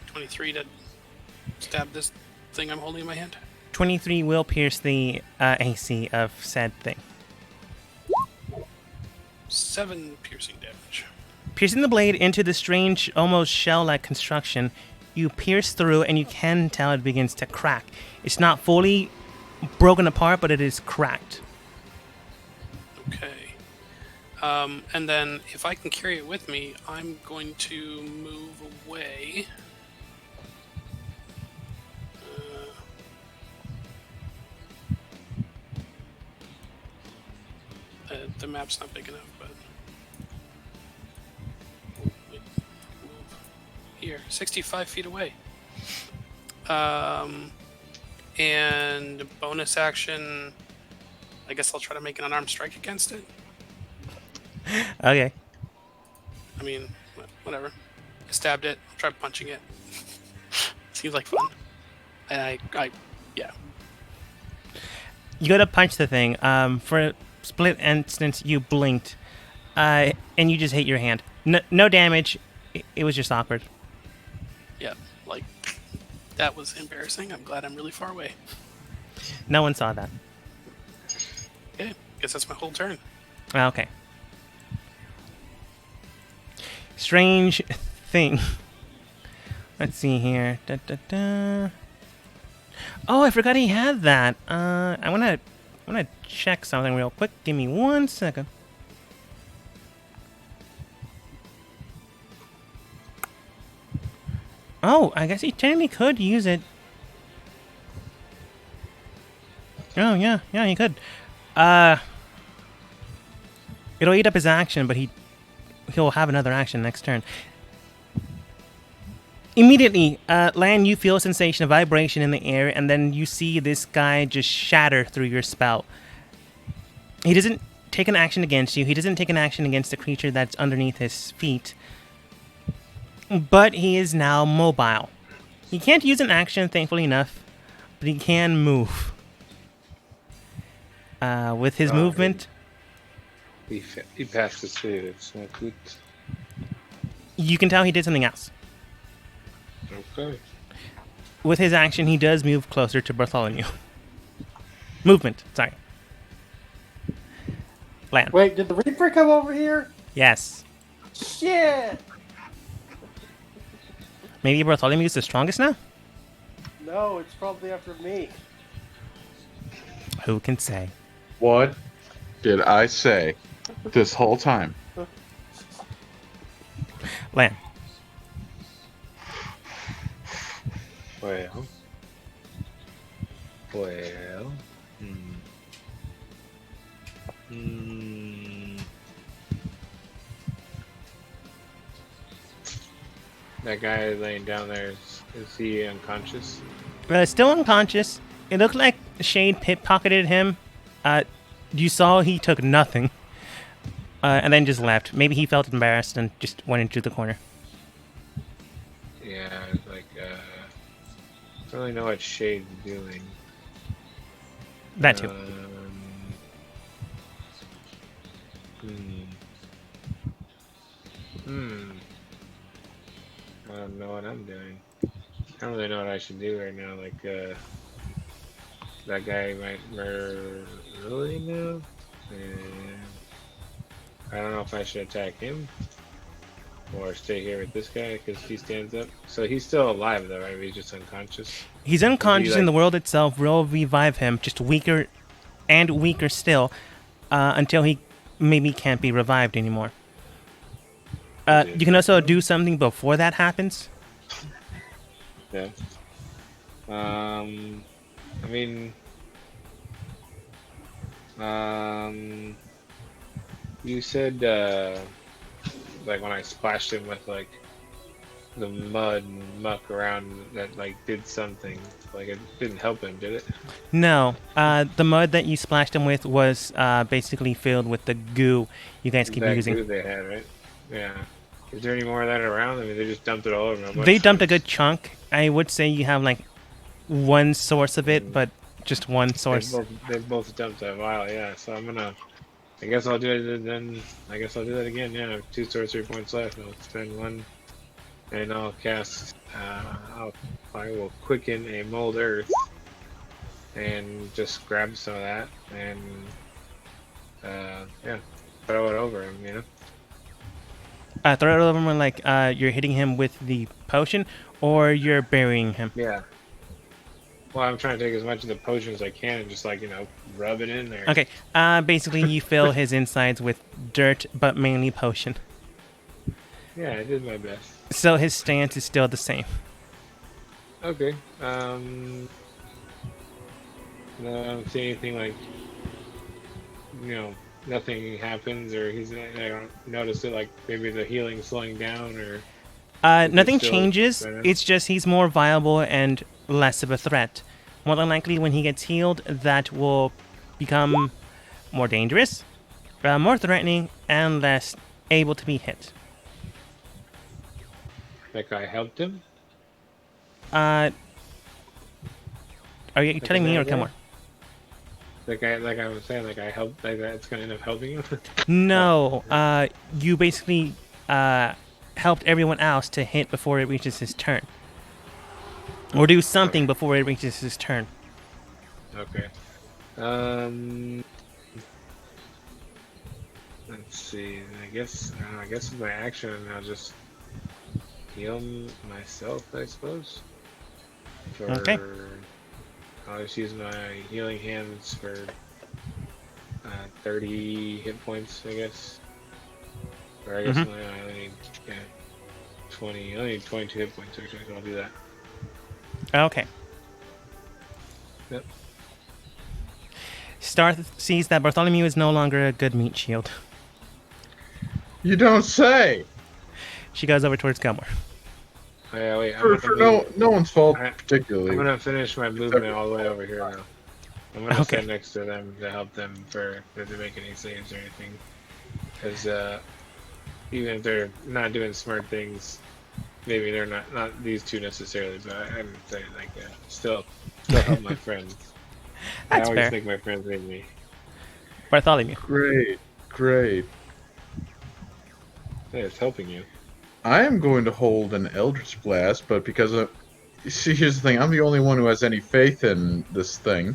23 to stab this thing I'm holding in my hand. 23 will pierce the AC of said thing. 7 piercing damage. Piercing the blade into the strange, almost shell-like construction, you pierce through and you can tell it begins to crack. It's not fully broken apart, but it is cracked. Okay. And then if I can carry it with me, I'm going to move away. The map's not big enough, but move here, 65 feet away. And bonus action, I guess I'll try to make an unarmed strike against it. Okay. I mean, whatever. I stabbed it. I'll try punching it. Seems like fun. And yeah. You go to punch the thing. For a split instance, you blinked, and you just hit your hand. No damage. It was just awkward. Yeah, like, that was embarrassing. I'm glad I'm really far away. No one saw that. Okay, guess that's my whole turn. Okay. Strange thing. Let's see here. Oh, I forgot he had that. I wanna check something real quick. Give me 1 second. Oh, I guess he technically could use it. Oh yeah, he could. It'll eat up his action, but he'll have another action next turn. Immediately, Lan, you feel a sensation of vibration in the air, and then you see this guy just shatter through your spell. He doesn't take an action against you. He doesn't take an action against the creature that's underneath his feet. But he is now mobile. He can't use an action, thankfully enough, but he can move. With his movement... He passed the save. It's not good. You can tell he did something else. Okay. With his action, he does move closer to Bartholomew. Movement, sorry. Land. Wait, did the Reaper come over here? Yes. Shit! Maybe Bartholomew is the strongest now? No, it's probably after me. Who can say? What did I say this whole time? Land. Well. That guy laying down there, is he unconscious? Still unconscious. It looked like Shade pickpocketed him. You saw he took nothing. And then just left. Maybe he felt embarrassed and just went into the corner. Yeah, like, I don't really know what Shade's doing. That too. I don't know what I'm doing. I don't really know what I should do right now. Like, that guy might really know. And I don't know if I should attack him or stay here with this guy because he stands up. So he's still alive though, right? He's just unconscious. He's unconscious in like- the world itself. We'll revive him, just weaker and weaker still, until he maybe can't be revived anymore. You can also do something before that happens. Yeah. I mean, you said like when I splashed him with like the mud and muck around that like did something. Like it didn't help him, did it? No, the mud that you splashed him with was basically filled with the goo you guys keep That using. glue they had, right? Yeah. Is there any more of that around? I mean, they just dumped it all over. a bunch They of dumped a times. good chunk. I would say you have like one source of it, but just one source. They both dumped a vial, yeah. So I'm gonna. I guess I'll do it then. I guess I'll do that again. Yeah, 2 sorcery points left. I'll spend 1, and I'll cast. I will quicken a mold earth, and just grab some of that, and yeah, throw it over him. You know. Throw it over him when like you're hitting him with the potion, or you're burying him. Yeah. Well, I'm trying to take as much of the potion as I can and just like rub it in there. Okay. Basically you fill his insides with dirt, but mainly potion. Yeah, I did my best. So his stance is still the same. Okay. No, I don't see anything like, nothing happens, or I don't notice it, like maybe the healing slowing down, or. Nothing still changes. better? It's just he's more viable and less of a threat. More than likely, when he gets healed, that will become more dangerous, more threatening, and less able to be hit. Like I helped him? Are you telling me or another guy? Kilmore? Like I was saying, like I helped, like that's gonna end up helping him? No. You basically helped everyone else to hit before it reaches his turn. Or do something before it reaches his turn. Okay. Let's see. I guess with my action, I'll just heal myself, I suppose. Okay. I'll just use my healing hands for 30 hit points, I guess. Or I guess I only need 20. I only need 22 hit points, actually, so I'll do that. Okay. Yep. Starth sees that Bartholomew is no longer a good meat shield. You don't say. She goes over towards Gilmore. Oh, yeah, wait. For no one's fault Alright. particularly. I'm gonna finish my movement all the way over here now. I'm gonna Okay. stand next to them to help them if they make any saves or anything. Because even if they're not doing smart things, maybe they're not these two necessarily, but I'm saying like still help my friends. I That's always fair. think my friends need me. Bartholomew. Great. Hey, it's helping you. I am going to hold an Eldritch Blast, but because of... See, here's the thing. I'm the only one who has any faith in this thing.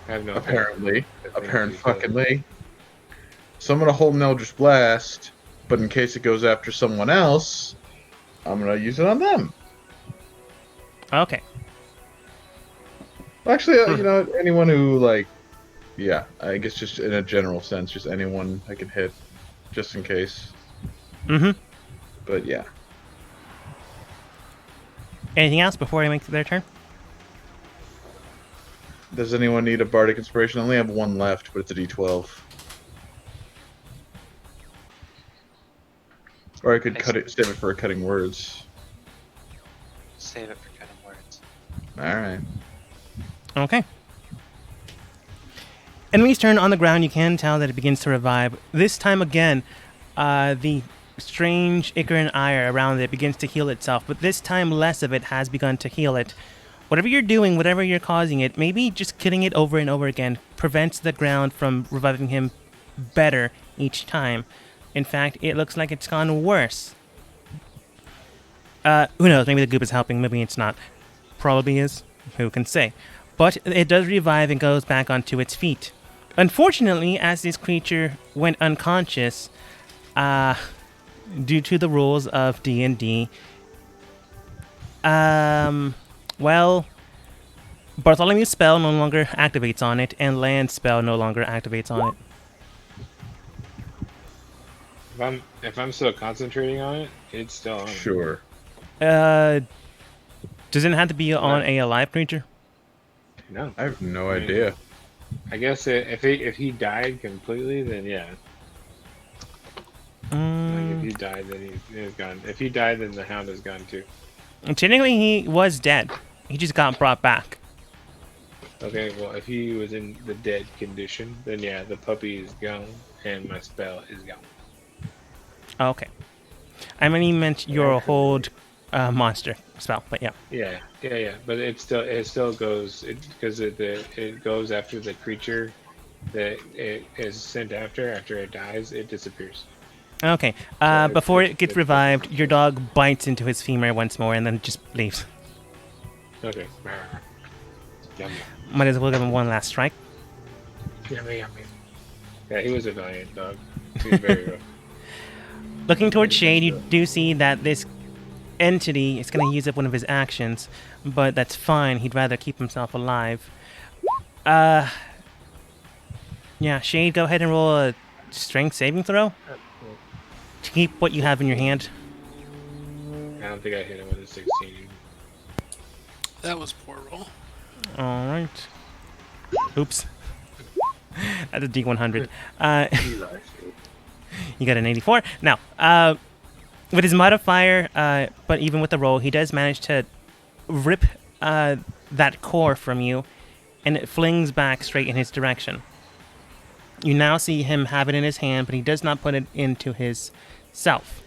I have no Apparently. Apparently. Fuckingly. So I'm going to hold an Eldritch Blast, but in case it goes after someone else, I'm going to use it on them. Okay. Actually, anyone who, yeah, I guess just in a general sense, just anyone I can hit, just in case. Mm-hmm. But yeah. Anything else before I make their turn? Does anyone need a Bardic Inspiration? I only have one left, but it's a D12. Or I could save it for cutting words. Save it for cutting words. All right. Okay. Enemy's turn on the ground. You can tell that it begins to revive. This time again, the strange ichor and ire around it begins to heal itself, but this time less of it has begun to heal it. Whatever you're doing, whatever you're causing it, maybe just killing it over and over again prevents the ground from reviving him better each time. In fact, it looks like it's gone worse. Who knows? Maybe the goop is helping. Maybe it's not. Probably is. Who can say? But it does revive and goes back onto its feet. Unfortunately, as this creature went unconscious, due to the rules of D&D, well, Bartholomew's spell no longer activates on it, and Land's spell no longer activates on it. If I'm still concentrating on it, it's still on. Sure. Does it have to be on a alive creature? No. I have no idea. I guess if he died completely, then yeah. Like if he died, then he's gone. If he died, then the hound is gone too. Technically, he was dead. He just got brought back. Okay, well, if he was in the dead condition, then yeah, the puppy is gone and my spell is gone. Okay. I mean, you meant your hold monster spell, but yeah. Yeah. But it still goes because it goes after the creature that it is sent after it dies. It disappears. Okay. Before it gets revived, your dog bites into his femur once more and then just leaves. Okay. Yummy. Might as well give him one last strike. Yummy. Yeah, he was a valiant dog. He was very rough. Looking towards Shade, you do see that this entity is going to use up one of his actions, but that's fine. He'd rather keep himself alive. Yeah, Shade, go ahead and roll a strength saving throw to keep what you have in your hand. I don't think I hit him with a 16. That was poor roll. All right. Oops. That's a D100. You got an 84. Now, with his modifier, but even with the roll, he does manage to rip that core from you, and it flings back straight in his direction. You now see him have it in his hand, but he does not put it into his self.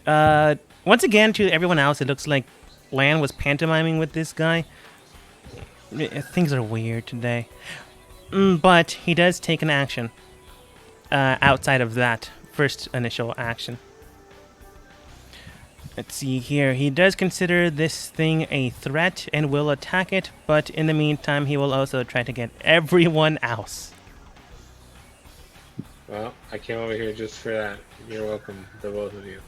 Once again, to everyone else, it looks like Lan was pantomiming with this guy. Things are weird today. But he does take an action outside of that first initial action. Let's see here. He does consider this thing a threat and will attack it, but in the meantime, he will also try to get everyone else. Well, I came over here just for that. You're welcome, the both of you.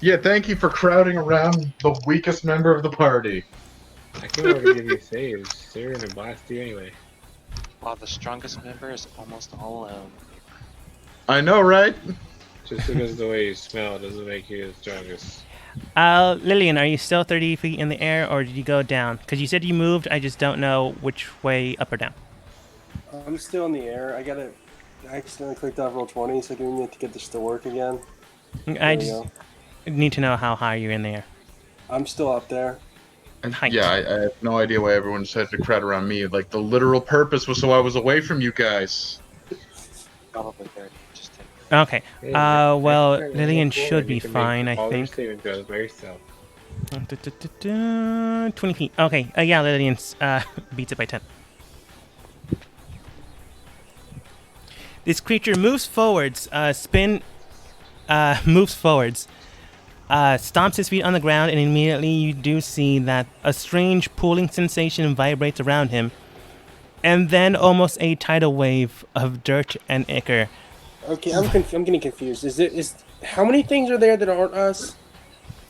Yeah, thank you for crowding around the weakest member of the party. I came over to give you saves. They're gonna blast you anyway. While the strongest member is almost all alone. I know, right? Just because of the way you smell doesn't make you the strongest. Lillian, are you still 30 feet in the air, or did you go down? Because you said you moved, I just don't know which way, up or down. I'm still in the air. I accidentally clicked off roll 20, so giving me to get this to work again. I just need to know how high you're in the air. I'm still up there. Height. Yeah, I have no idea why everyone decided to crowd around me. Like, the literal purpose was so I was away from you guys. Probably 30. Just take it. Okay. Well, Next turn, Lillian roll should forward, be you can fine, I make all your think. saving throws by yourself. 20 feet. Okay. Yeah, Lillian beats it by 10. This creature moves forwards, moves forwards, stomps his feet on the ground, and immediately you do see that a strange pooling sensation vibrates around him, and then almost a tidal wave of dirt and ichor. Okay, I'm getting confused. How many things are there that aren't us?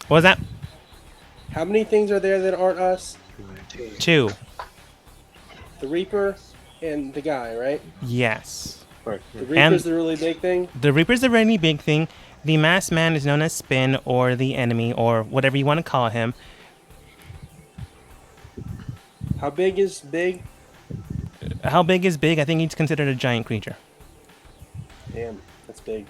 What was that? How many things are there that aren't us? 2. The Reaper and the guy, right? Yes. The Reaper's the really big thing? The Reaper's a really big thing. The masked man is known as Spin, or the enemy, or whatever you want to call him. How big is big? How big is big? I think he's considered a giant creature. Damn, that's big.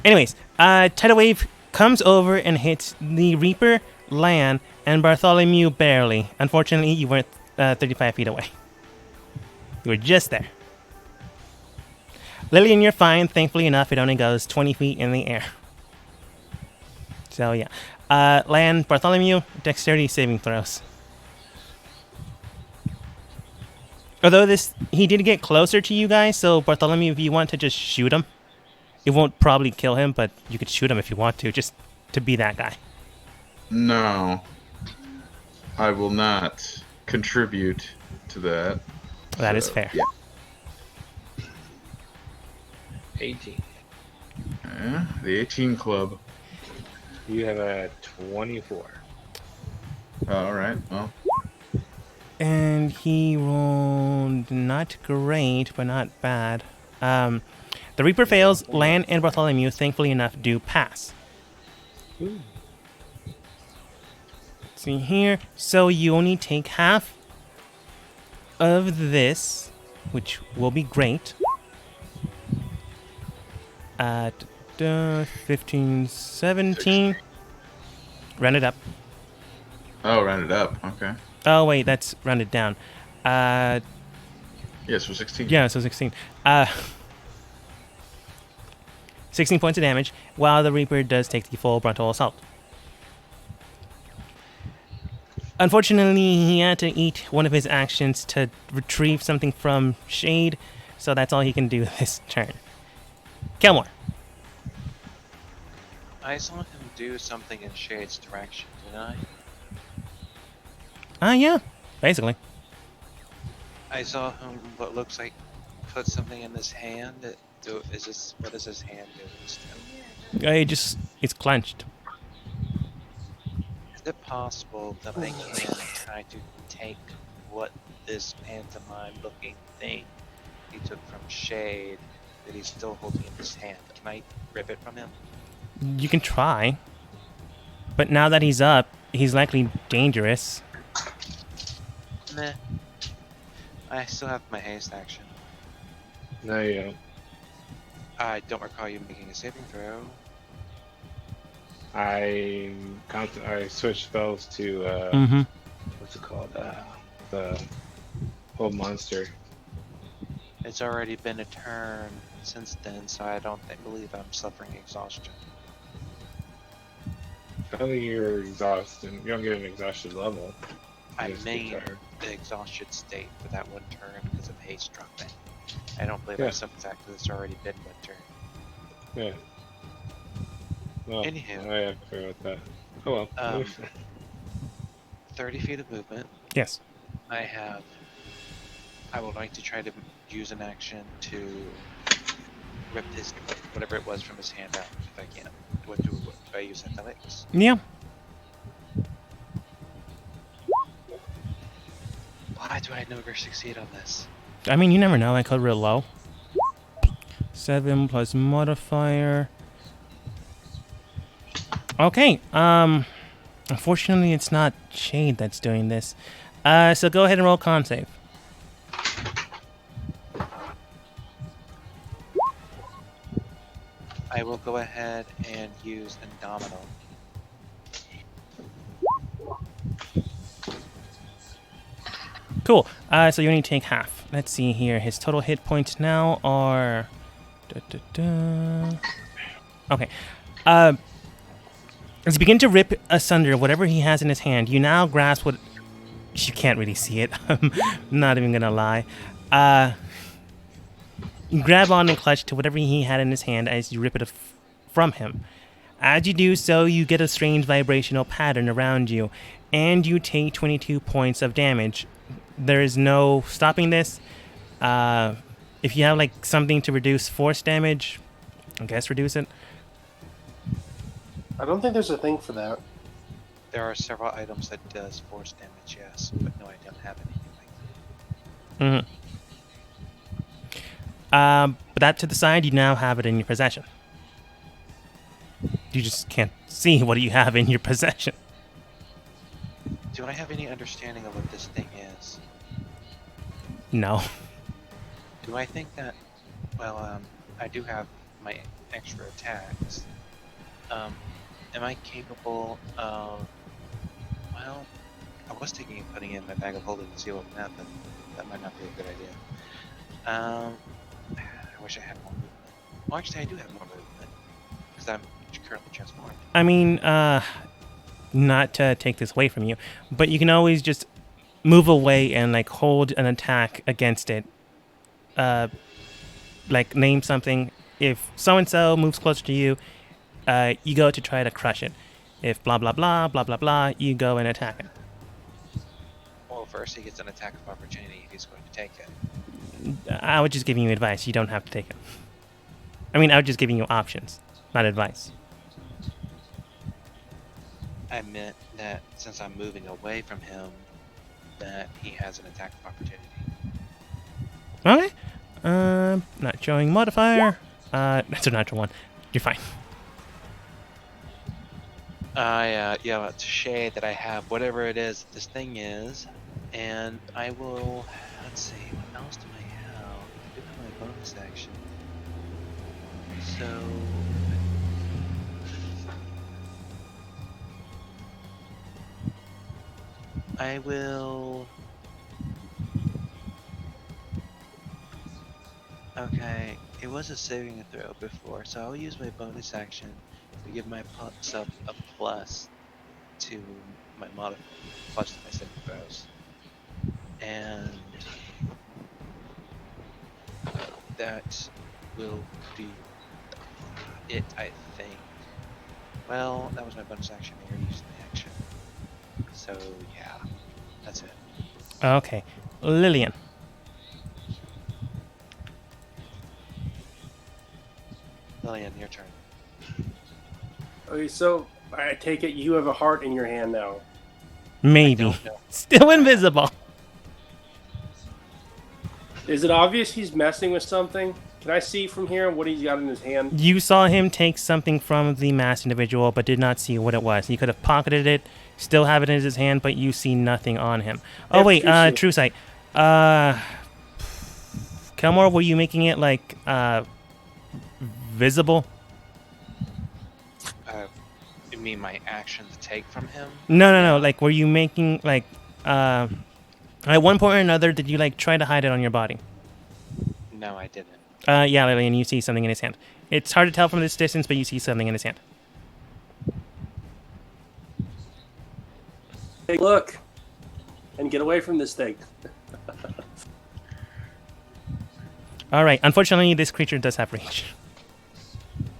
Anyways, tidal wave comes over and hits the Reaper, Lan, and Bartholomew barely. Unfortunately, you weren't 35 feet away. You were just there. Lillian, you're fine. Thankfully enough, it only goes 20 feet in the air. So, yeah. Lan, Bartholomew, dexterity saving throws. Although he did get closer to you guys, so Bartholomew, if you want to just shoot him, it won't probably kill him, but you could shoot him if you want to, just to be that guy. No. I will not contribute to that. That is fair. Yeah. 18. The 18 club. You have a 24. All right. Well, And he rolled not great, but not bad. The Reaper fails. Lan and Bartholomew, thankfully enough, do pass. Ooh. See here. So you only take half of this, which will be great. 15, 17. Round it up. oh, round it up. Okay. Oh, wait, that's rounded down. Yeah, so 16. Yeah, so 16. 16 points of damage, while the Reaper does take the full frontal assault. Unfortunately, he had to eat one of his actions to retrieve something from Shade, so that's all he can do this turn. Kelmore. I saw him do something in Shade's direction, didn't I? Yeah, basically. I saw him what looks like put something in his hand. What is his hand doing? It's clenched. Is it possible that they can try to take what this pantomime-looking thing he took from Shade that he's still holding in his hand? Can I rip it from him? You can try. But now that he's up, he's likely dangerous. Meh. I still have my haste action. No, you don't. I don't recall you making a saving throw. I switched spells to Mm-hmm. what's it called? The old monster. It's already been a turn since then, so I don't believe I'm suffering exhaustion. I don't think you're exhausted. You don't get an exhausted level. I You just get main tired. the exhausted state for that one turn because of haste dropping. I don't believe Yeah. I suffered that because it's already been one turn. Yeah. Well, Anywho. I have to figure out that. Oh well. 30 feet of movement. Yes. I would like to try to use an action to rip his whatever it was from his hand out if I can. Do I use athletics? Yeah. Why do I never succeed on this? I mean, you never know. I could real low. 7 plus modifier. Okay. Unfortunately, it's not Shade that's doing this. So go ahead and roll con save. I will go ahead and use Indomitable. Cool. So you only take half. Let's see here. His total hit points now are. Okay. As you begin to rip asunder whatever he has in his hand, you now grasp what. You can't really see it. I'm not even gonna lie. You grab on and clutch to whatever he had in his hand as you rip it from him. As you do so, you get a strange vibrational pattern around you, and you take 22 points of damage. There is no stopping this. If you have like something to reduce force damage, I guess reduce it. I don't think there's a thing for that. There are several items that does force damage, yes, but no, I don't have anything like that. But that to the side, you now have it in your possession. You just can't see what you have in your possession. Do I have any understanding of what this thing is? No. Do I think that, well, I do have my extra attacks. am I capable of? Well, I was thinking of putting it in my bag of holding to see what would happen. That might not be a good idea. I wish I had more movement. Well, actually, I do have more movement because I'm currently transformed. I mean, not to take this away from you, but you can always just move away and like hold an attack against it. Like name something. If so and so moves closer to you, you go to try to crush it. If blah blah blah blah blah blah, you go and attack it. Well, first he gets an attack of opportunity if he's going to take it. I was just giving you advice. You don't have to take it. I mean, I was just giving you options, not advice. I meant that since I'm moving away from him, that he has an attack of opportunity. Okay. Not showing modifier. That's a natural one. You're fine. Yeah, it's a shade that I have whatever it is this thing is, and I will. Let's see, what else do I have? I do have my bonus action. So. I will. Okay, it was a saving throw before, so I'll use my bonus action to give myself a plus to my plus to my saving throws, and that will be it, I think. Well, that was my bonus action. I already used my action, so yeah, that's it. Okay. Lillian. Lillian, your turn. Okay, so I take it you have a heart in your hand now. Maybe. Don't know. Still invisible. Is it obvious he's messing with something? Can I see from here what he's got in his hand? You saw him take something from the masked individual, but did not see what it was. He could have pocketed it, still have it in his hand, but you see nothing on him. Oh Have wait, true sight. true sight. Kelmore, were you making it like visible? You mean my action to take from him? No. Like, were you making like at one point or another? Did you like try to hide it on your body? No, I didn't. Yeah, Lillian, you see something in his hand. It's hard to tell from this distance, but you see something in his hand. Take a look and get away from this thing. All right. Unfortunately, this creature does have reach.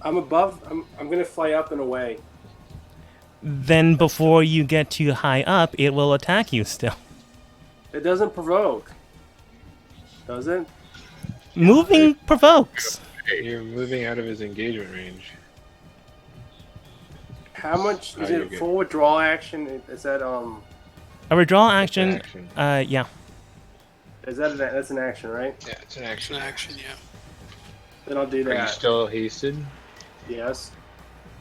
I'm above. I'm gonna fly up and away. Then before you get too high up, it will attack you still. It doesn't provoke. Does it? Moving provokes. You're moving out of his engagement range. How much is you're it? good. Full withdrawal action? Is that A withdrawal action. Action. Yeah. Is that that's an action, right? Yeah, it's an It's action. an action, yeah. Then I'll do Are you that. still hasted? Yes.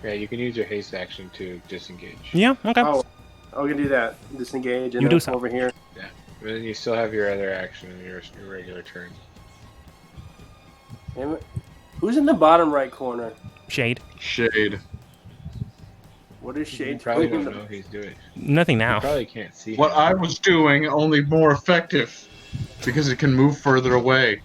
Yeah, you can use your haste action to disengage. Yeah. Okay. Oh, I'm gonna do that. Disengage and You then do so. over here. But then you still have your other action in your regular turn. Damn it. Who's in the bottom right corner? Shade. Shade. What is You Shade probably doing? don't know what he's doing. Nothing You now. probably can't see What him. I was doing, only more effective. Because it can move further away.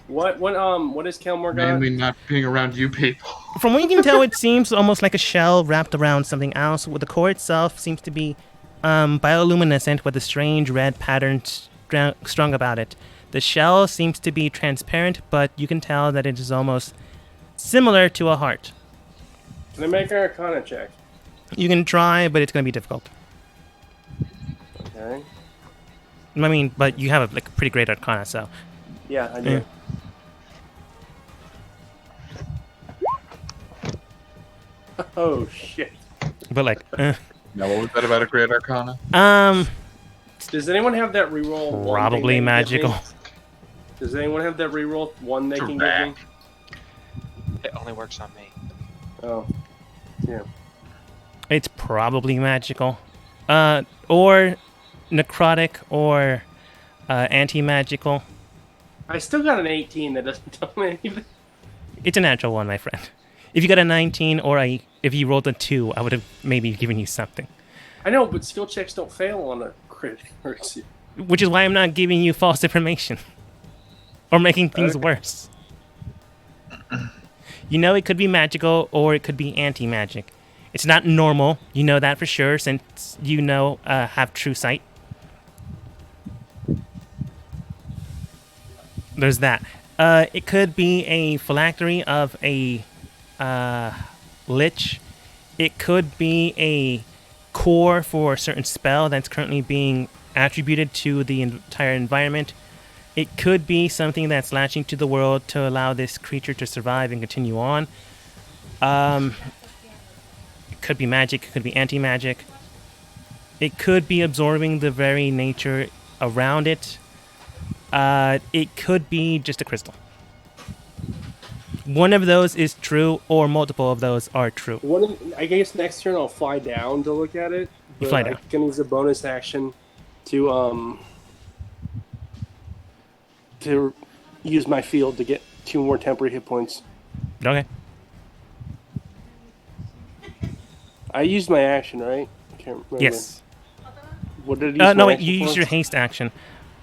What is Kelmore got? Mainly not being around you people. From what you can tell, it seems almost like a shell wrapped around something else. With the core itself seems to be bioluminescent with a strange red pattern strung about it. The shell seems to be transparent, but you can tell that it is almost similar to a heart. Can I make an Arcana check? You can try, but it's going to be difficult. Okay. I mean, but you have a like pretty great arcana, so Yeah, I do. Oh shit. but like, Now, what was that about a Great Arcana? Does anyone have that reroll? one thing Probably they can give me? magical. Does anyone have that reroll? One they can give me? Correct. It only works on me. Oh. Yeah. It's probably magical, or necrotic, or anti-magical. I still got an 18 that doesn't tell me anything. It's a natural one, my friend. If you got a 19 or a if you rolled a 2, I would have maybe given you something. I know, but skill checks don't fail on a crit. Which is why I'm not giving you false information. Or making things Okay. worse. You know it could be magical or it could be anti-magic. It's not normal. You know that for sure since you know have true sight. There's that. It could be a phylactery of a lich. It could be a core for a certain spell that's currently being attributed to the entire environment. It could be something that's latching to the world to allow this creature to survive and continue on. It could be magic. It could be anti-magic. It could be absorbing the very nature around it. It could be just a crystal. One of those is true, or multiple of those are true. I guess next turn I'll fly down to look at it. But fly down. I can use a bonus action to use my field to get 2 more temporary hit points. Okay. I used my action, right? I can't remember. Yes. What did I use? No, my wait. action You for? used your haste action.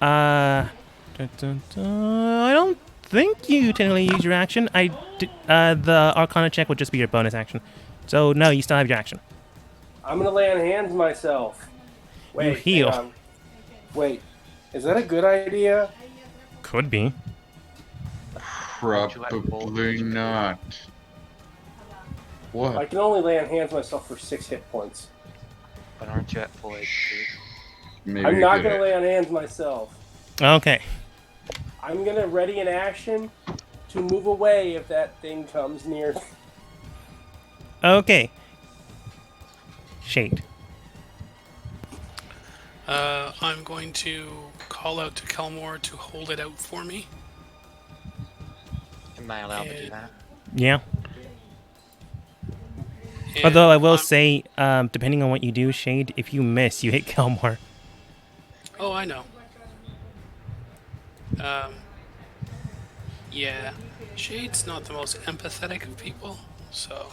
I don't think you technically use your action. The Arcana check would just be your bonus action. So no, you still have your action. I'm gonna lay on hands myself. Wait, heal. hang on. Wait, is that a good idea? Could be. Probably not. I What? can only lay on hands myself for 6 hit points. But aren't you at full HP? Maybe I'm you not could- gonna lay on hands myself. Okay. I'm gonna ready an action to move away if that thing comes near. Okay. Shade. I'm going to call out to Kelmore to hold it out for me. Am I allowed to do that? Yeah. And Although I will I'm- say, depending on what you do, Shade, if you miss, you hit Kelmore. Oh, I know. Yeah, Shade's not the most empathetic of people, so.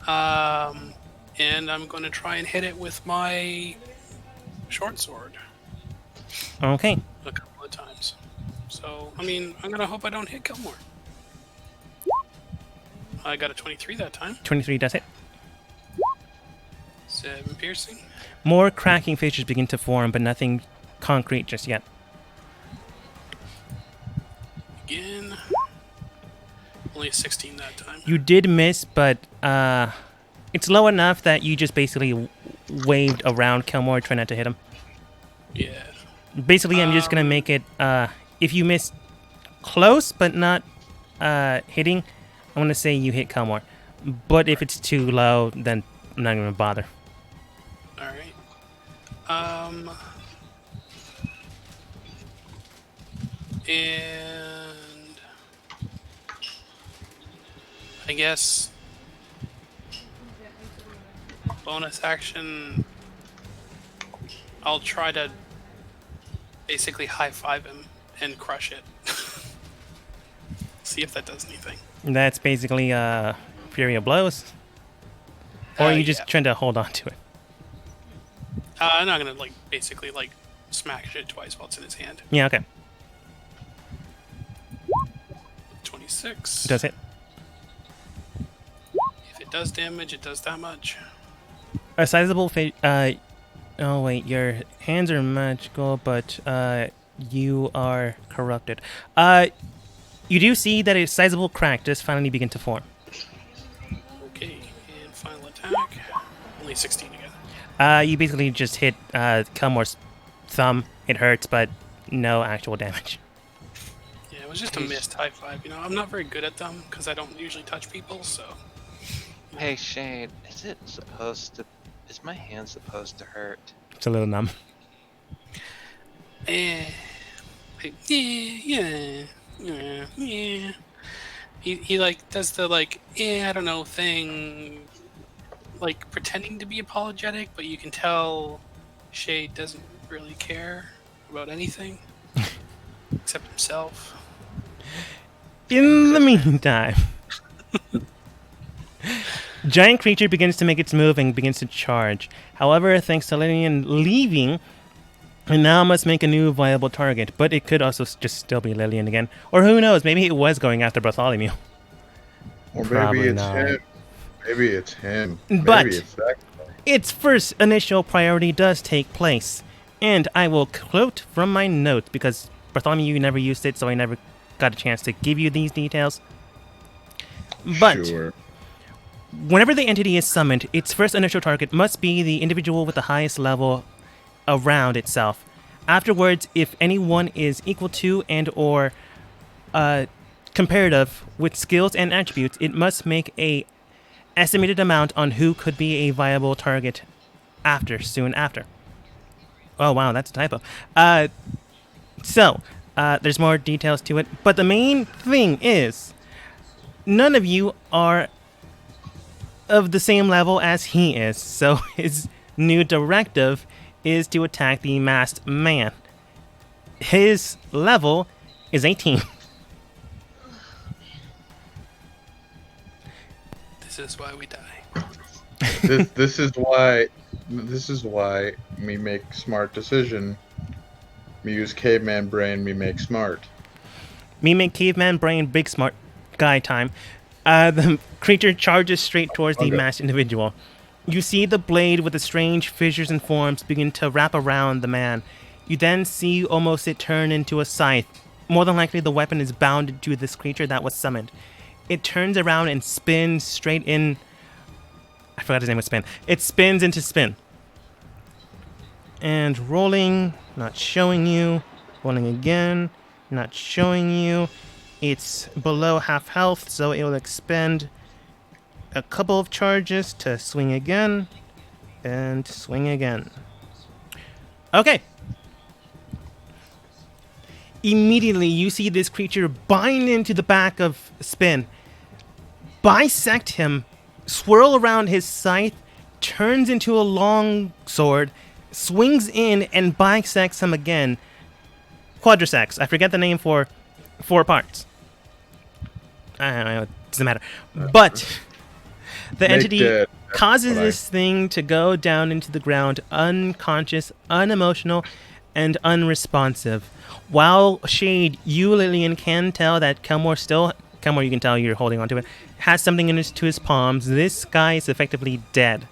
And I'm going to try and hit it with my short sword Okay. a couple of times. So, I mean, I'm going to hope I don't hit Gilmore. I got a 23 that time. 23 does it. 7 piercing. More cracking fissures begin to form, but nothing concrete just yet. Again. Only a 16 that time. You did miss, but it's low enough that you just basically waved around Kelmore, trying not to hit him. Yeah. Basically, I'm just going to make it, if you miss close but not hitting, I'm going to say you hit Kelmore. But if it's too low, then I'm not going to bother. Alright. And I guess bonus action, I'll try to basically high five him and crush it. See if that does anything. That's basically Fury of Blows. Or are you just Yeah. trying to hold on to it? I'm not gonna basically smack it twice while it's in his hand. Yeah, okay. 26. Does it? If it does damage, it does that much. A sizable oh wait, your hands are magical, but you are corrupted. You do see that a sizable crack does finally begin to form. Okay, and final attack. Only 16 again. You basically just hit Kelmore's thumb. It hurts, but no actual damage. Yeah, it was just a missed high five. You know, I'm not very good at them because I don't usually touch people, so. Hey Shane, is my hand supposed to hurt? It's a little numb. Yeah. He does the I don't know thing, pretending to be apologetic, but you can tell Shade doesn't really care about anything except himself. In the meantime, Giant creature begins to make its move and begins to charge. However, thanks to Lillian leaving, it now must make a new viable target. But it could also just still be Lillian again. Or who knows, maybe it was going after Bartholomew. Or Probably maybe it's not. him. Maybe it's him. But- Maybe it's that guy. Its first initial priority does take place. And I will quote from my notes, because Bartholomew never used it, so I never got a chance to give you these details. But Sure. whenever the entity is summoned, its first initial target must be the individual with the highest level around itself. Afterwards, if anyone is equal to and or comparative with skills and attributes, it must make a estimated amount on who could be a viable target soon after. Oh wow, that's a typo. So there's more details to it, but the main thing is none of you are of the same level as he is, so his new directive is to attack the masked man. His level is 18. This is why we die. This is why me make smart decision. Me use caveman brain, me make smart. Me make caveman brain big smart guy time. The creature charges straight towards the Okay. masked individual. You see the blade with the strange fissures and forms begin to wrap around the man. You then see almost it turn into a scythe. More than likely the weapon is bound to this creature that was summoned. It turns around and spins straight in. I forgot his name was Spin. It spins into Spin. And rolling, not showing you. Rolling again, not showing you. It's below half health, so it will expend a couple of charges to swing again. And swing again. Okay. Immediately, you see this creature bind into the back of Spin, bisect him, swirl around his scythe, turns into a long sword, swings in, and bisects him again. Quadriceps. I forget the name for 4 parts. I don't know. It doesn't matter. But the Make entity dead. causes what I- this thing to go down into the ground unconscious, unemotional, and unresponsive. While Shade, you, Lillian, can tell that Kelmore, you can tell you're holding onto it, has something to his palms. This guy is effectively dead.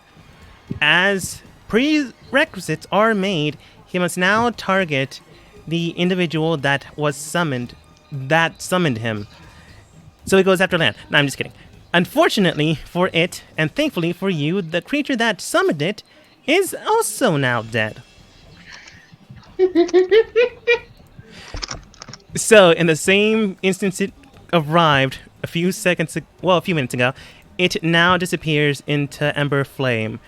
As prerequisites are made, he must now target the individual that summoned him. So he goes after Lan. No, I'm just kidding. Unfortunately for it, and thankfully for you, the creature that summoned it is also now dead. So, in the same instance it arrived a few minutes ago, it now disappears into Ember Flame.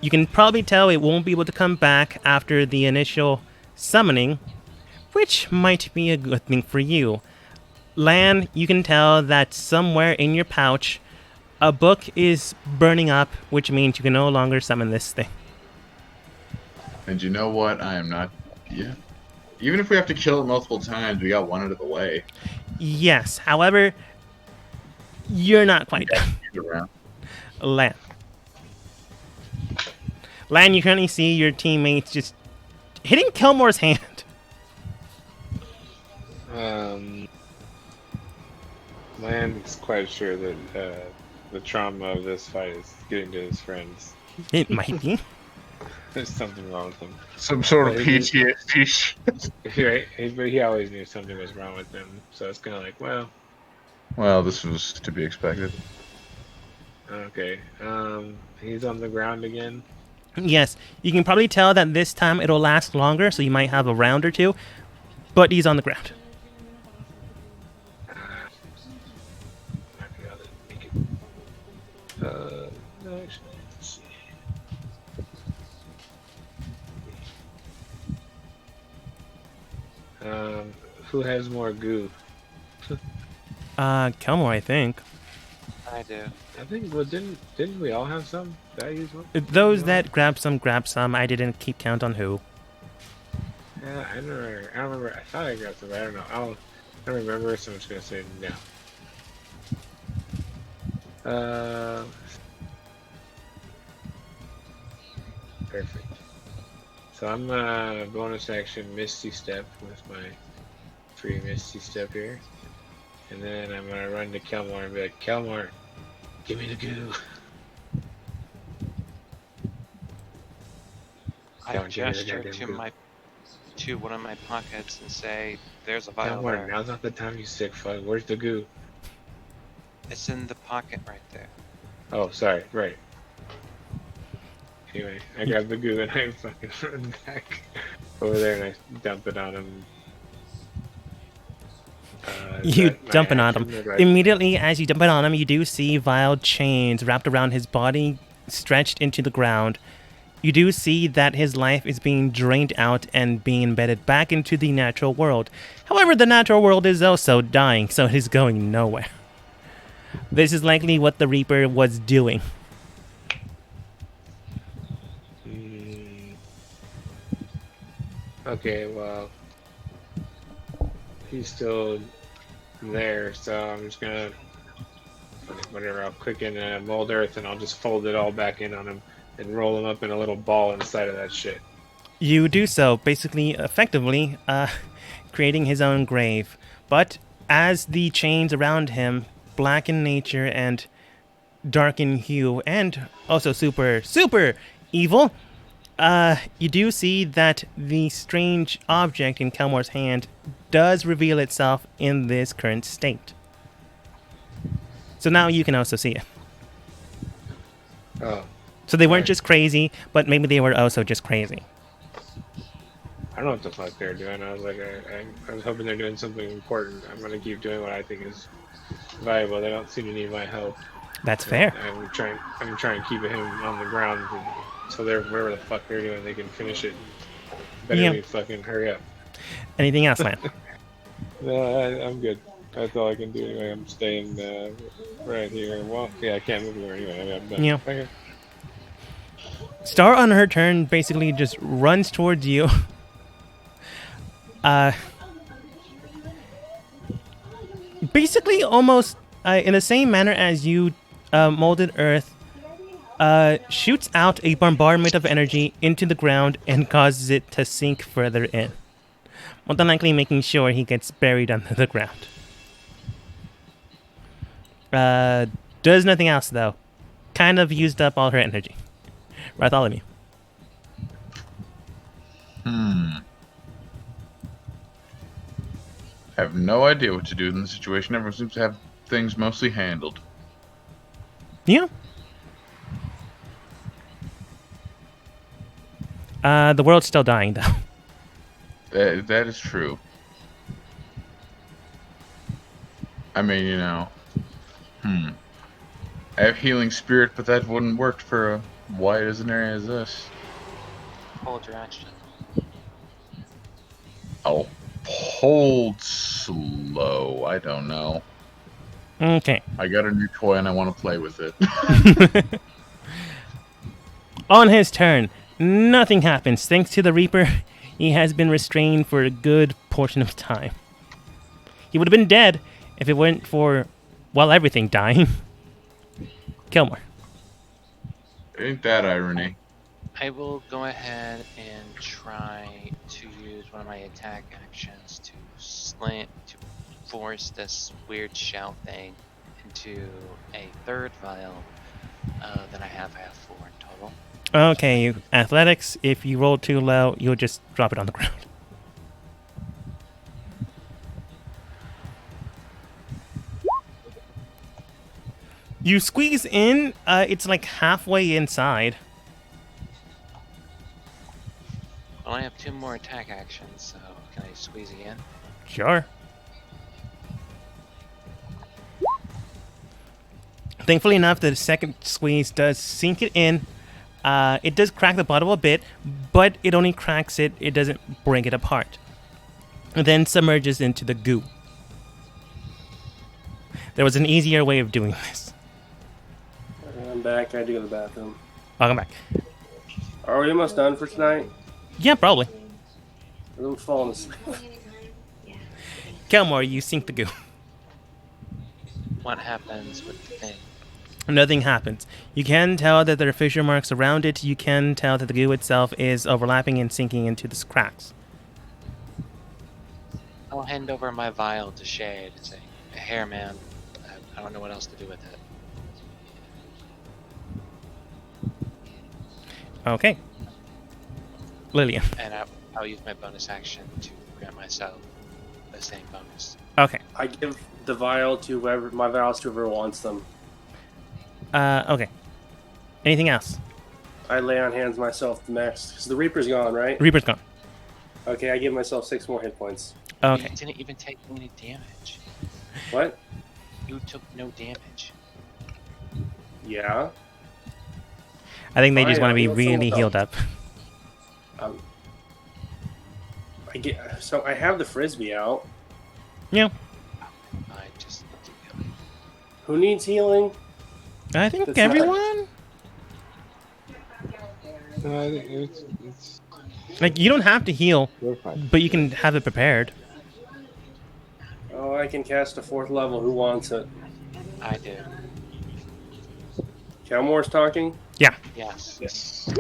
You can probably tell it won't be able to come back after the initial summoning, which might be a good thing for you. Lan, you can tell that somewhere in your pouch, a book is burning up, which means you can no longer summon this thing. And you know what? I am not. Yeah. Even if we have to kill it multiple times, we got one out of the way. Yes, however, you're not quite done. Get around. Lan, you currently see your teammates just hitting Kelmore's hand. Land's quite sure that the trauma of this fight is getting to his friends. It might be. There's something wrong with him. Some sort of Well, he- PTSD. Right? But he always knew something was wrong with him. So it's kind of like, well, Well, this was to be expected. okay. He's on the ground again. Yes, you can probably tell that this time it'll last longer, so you might have a round or two, but he's on the ground. Might be able to make it. No, actually, let's see. Who has more goo? Kelmore, I think. I do. I think. Well, didn't we all have some? Did I use one? Those that grab some. I didn't keep count on who. Yeah, I don't remember. I thought I grabbed some, but I don't know. I don't remember, so I'm just gonna say no. Perfect. So I'm bonus action Misty Step with my free Misty Step here. And then I'm gonna run to Kelmar and be like, Kelmar, give me the goo. I Don't give me the gesture goddamn to goo. to one of my pockets and say, "There's a vial Kelmar, there. now's not the time, you sick fuck. Where's the goo? It's in the pocket right there." Oh, sorry, right. Anyway, I grab the goo and I fucking run back over there and I dump it on him. Is You that my dump it on action, him. or do I- Immediately as you dump it on him, you do see vile chains wrapped around his body, stretched into the ground. You do see that his life is being drained out and being embedded back into the natural world. However, the natural world is also dying, so it is going nowhere. This is likely what the Reaper was doing. Hmm. Okay, well, he's still there, so I'm just gonna, whatever, I'll click in mold earth and I'll just fold it all back in on him and roll him up in a little ball inside of that shit. You do so, basically, effectively, creating his own grave. But as the chains around him, black in nature and dark in hue, and also super, super evil, you do see that the strange object in Kelmar's hand does reveal itself in this current state. So now you can also see it. Oh, So they weren't Right. just crazy, but maybe they were also just crazy. I don't know what the fuck they're doing. I was like, I was hoping they're doing something important. I'm gonna keep doing what I think is valuable. They don't seem to need my help. That's fair. I'm trying to keep him on the ground, so they're whatever the fuck they're doing, they can finish it. Better Yeah. me fucking hurry up. Anything else, Lan? No, I'm good. That's all I can do anyway. I'm staying right here. Well, yeah, I can't move anywhere anyway. I mean, I'm done. Yeah. Okay. Star on her turn basically just runs towards you. Basically almost in the same manner as you molded Earth, shoots out a bombardment of energy into the ground and causes it to sink further in. More than likely making sure he gets buried under the ground. Does nothing else though. Kind of used up all her energy. Bartholomew. I have no idea what to do in this situation. Everyone seems to have things mostly handled. Yeah. The world's still dying though. That is true. I mean, you know. I have healing spirit, but that wouldn't work for a wide as an area as this. Hold your action. I'll hold slow. I don't know. Okay. I got a new toy and I want to play with it. On his turn, nothing happens. Thanks to the Reaper, he has been restrained for a good portion of time. He would have been dead if it weren't for, well, everything dying. Kelmar. Ain't that irony? I will go ahead and try to use one of my attack actions to slant to force this weird shell thing into a third vial. Then I have 4 in total. Okay, athletics. If you roll too low, you'll just drop it on the ground. You squeeze in, it's like halfway inside. Well, I have 2 more attack actions, so can I squeeze again? Sure. Thankfully enough, the second squeeze does sink it in. It does crack the bottle a bit, but it only cracks it. It doesn't break it apart. And then submerges into the goo. There was an easier way of doing this. I'm back. I had to go to the bathroom. Welcome back. Are we almost done for tonight? Yeah, probably. I'm falling asleep. Kelmore, you sink the goo. What happens with the thing? Nothing happens. You can tell that there are fissure marks around it. You can tell that the goo itself is overlapping and sinking into the cracks. I'll hand over my vial to Shade and say, "Here, man. I don't know what else to do with it." Okay. Lillian. And I'll use my bonus action to grant myself the same bonus. Okay. I give the vial to whoever, my vials to whoever wants them. Okay. Anything else? I lay on hands myself the max. Because the Reaper's gone, right? Reaper's gone. Okay, I give myself 6 more hit points. Okay. You didn't even take any damage. What? You took no damage. Yeah. I think they just Fine, want to be I'll heal really someone healed up. So I have the Frisbee out. Yeah. I just keep going. Who needs healing? I think That's not- everyone. No, I think it's Like, you don't have to heal, you're fine. but you can have it prepared. Oh, I can cast a 4th level. Who wants it? I do. Calmore's talking? Yeah. Yes. Yes.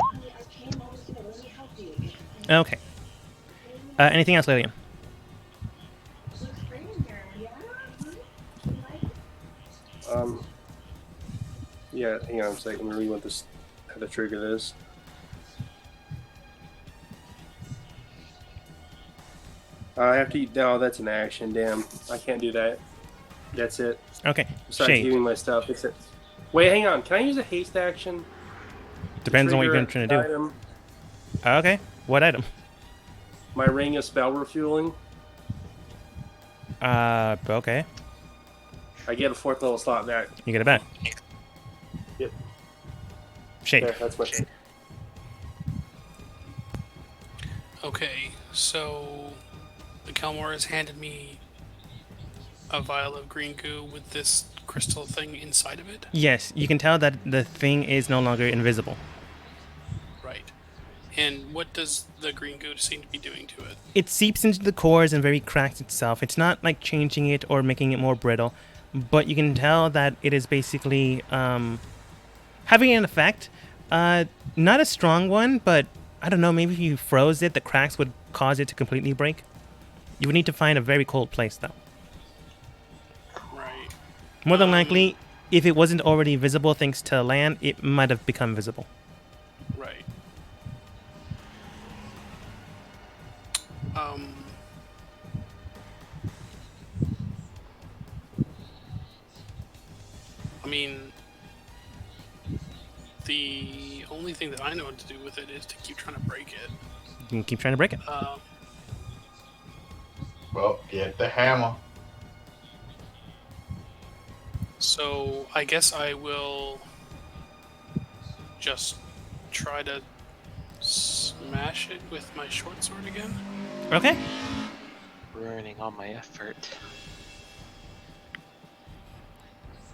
Okay. Anything else, Lillian? Yeah, hang on a second. Let me read what this, how the trigger is. I have to. No, that's an action. Damn, I can't do that. That's it. Okay. Besides Shade. healing my stuff, it's it. Wait, hang on. Can I use a haste action? to Depends on what you're trigger trying to an do. item? Okay. What item? My ring of spell refueling. Okay. I get a 4th level slot back. You get it back. Yep. Shade. There, that's my. Okay, so the Kelmore has handed me a vial of green goo with this crystal thing inside of it. Yes, you can tell that the thing is no longer invisible. Right. And what does the green goo seem to be doing to it? It seeps into the cores and very cracks itself. It's not like changing it or making it more brittle, but you can tell that it is basically having an effect. Not a strong one, but I don't know, maybe if you froze it, the cracks would cause it to completely break. You would need to find a very cold place, though. Right. More than likely, if it wasn't already visible thanks to land, it might have become visible. Right. I mean, the only thing that I know what to do with it is to keep trying to break it. You can keep trying to break it. Well, get the hammer. So I guess I will just try to smash it with my short sword again. Okay. Ruining all my effort.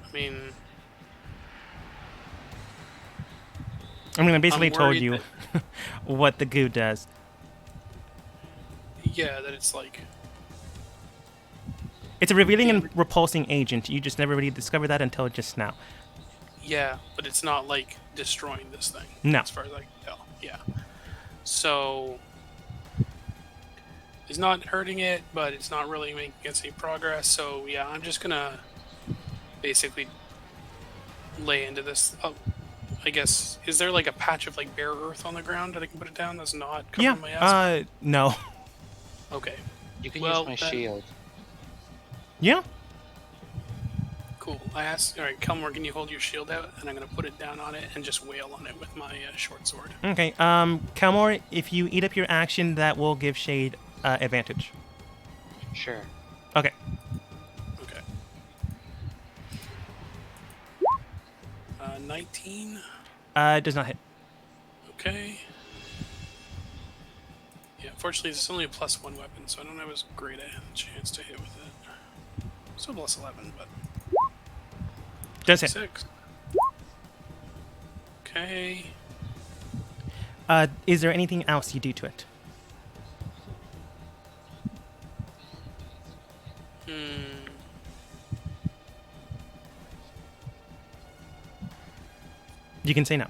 I mean, I mean, I basically I'm told worried you what the goo does. yeah, that it's like, It's a revealing and repulsing agent. You just never really discovered that until just now. yeah, but it's not like destroying this thing. No. As far as I can tell. Yeah. So it's not hurting it, but it's not really making any progress. So yeah, I'm just gonna basically lay into this. Oh, I guess, is there like a patch of like bare earth on the ground that I can put it down that's not covering my ass? Yeah. No. Okay. You can Well, use my then- shield. Yeah. Cool. I asked. All right, Kelmore, can you hold your shield out? And I'm gonna put it down on it and just wail on it with my short sword. Okay. Calmore, if you eat up your action, that will give Shade advantage. Sure. Okay. Okay. 19. It does not hit. Okay. Yeah, unfortunately, it's only a +1 weapon, so I don't have as great a chance to hit with it. Still +11, but Does hit. 6. Okay. Is there anything else you do to it? You can say no.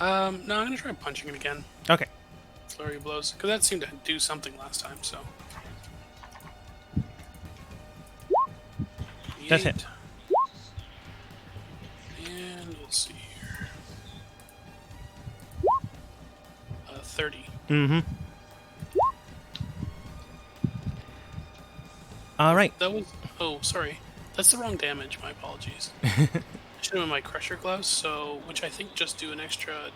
No, I'm gonna try punching it again. Okay. Flurry of blows, because that seemed to do something last time. So. That's it. And let's see here. 30. Mm-hmm. All right. That was. Oh, sorry. That's the wrong damage. My apologies. I should have been my Crusher gloves, so which I think just do an extra.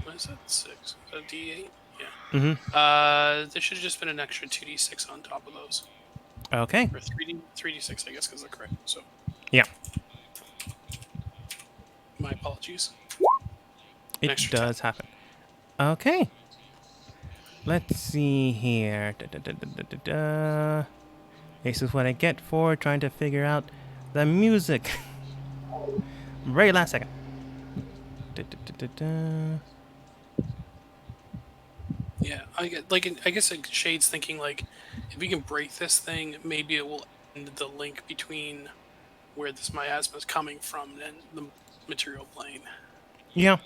What is that? 6. Is that D8? Yeah. Mm-hmm. There should have just been an extra 2d6 on top of those, Okay. or 3d6, I guess, because they're correct. So. Yeah. My apologies. It Extra does happen. Okay. Let's see here. This is what I get for trying to figure out the music. Very last second. Yeah, I guess Shade's thinking like, if we can break this thing, maybe it will end the link between where this miasma is coming from and the material plane. Yeah.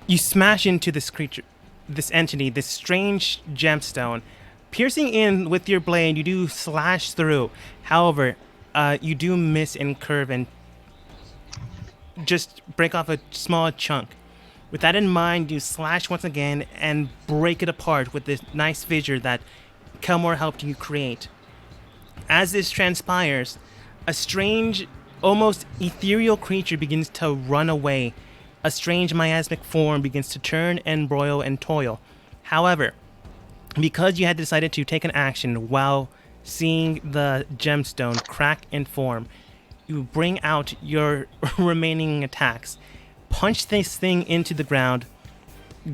You smash into this creature, this entity, this strange gemstone. Piercing in with your blade, you do slash through. However, you do miss and curve and just break off a small chunk. With that in mind, you slash once again and break it apart with this nice fissure that Kelmore helped you create. As this transpires, a strange, almost ethereal creature begins to run away. A strange miasmic form begins to turn and broil and toil. However, because you had decided to take an action while seeing the gemstone crack and form, you bring out your remaining attacks, punch this thing into the ground,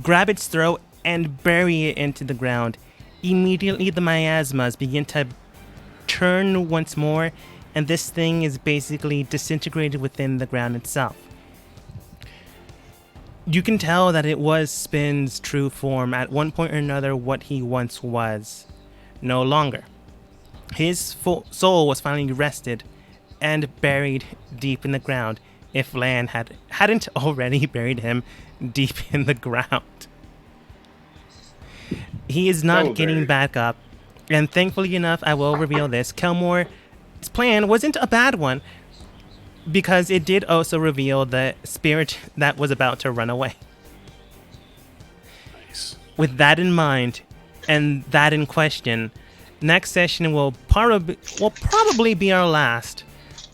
grab its throat, and bury it into the ground. Immediately, the miasmas begin to turn once more, and this thing is basically disintegrated within the ground itself. You can tell that it was Spin's true form at one point or another what he once was. No longer. His soul was finally rested and buried deep in the ground, if Lan hadn't already buried him deep in the ground. He is not getting back up, and thankfully enough, I will reveal this. Kelmore's plan wasn't a bad one, because it did also reveal the spirit that was about to run away. Nice. With that in mind, and that in question, next session will probably be our last.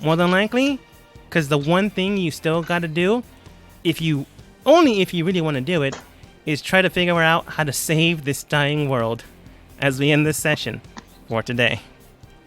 More than likely, because the one thing you still got to do, if you really want to do it, is try to figure out how to save this dying world as we end this session for today.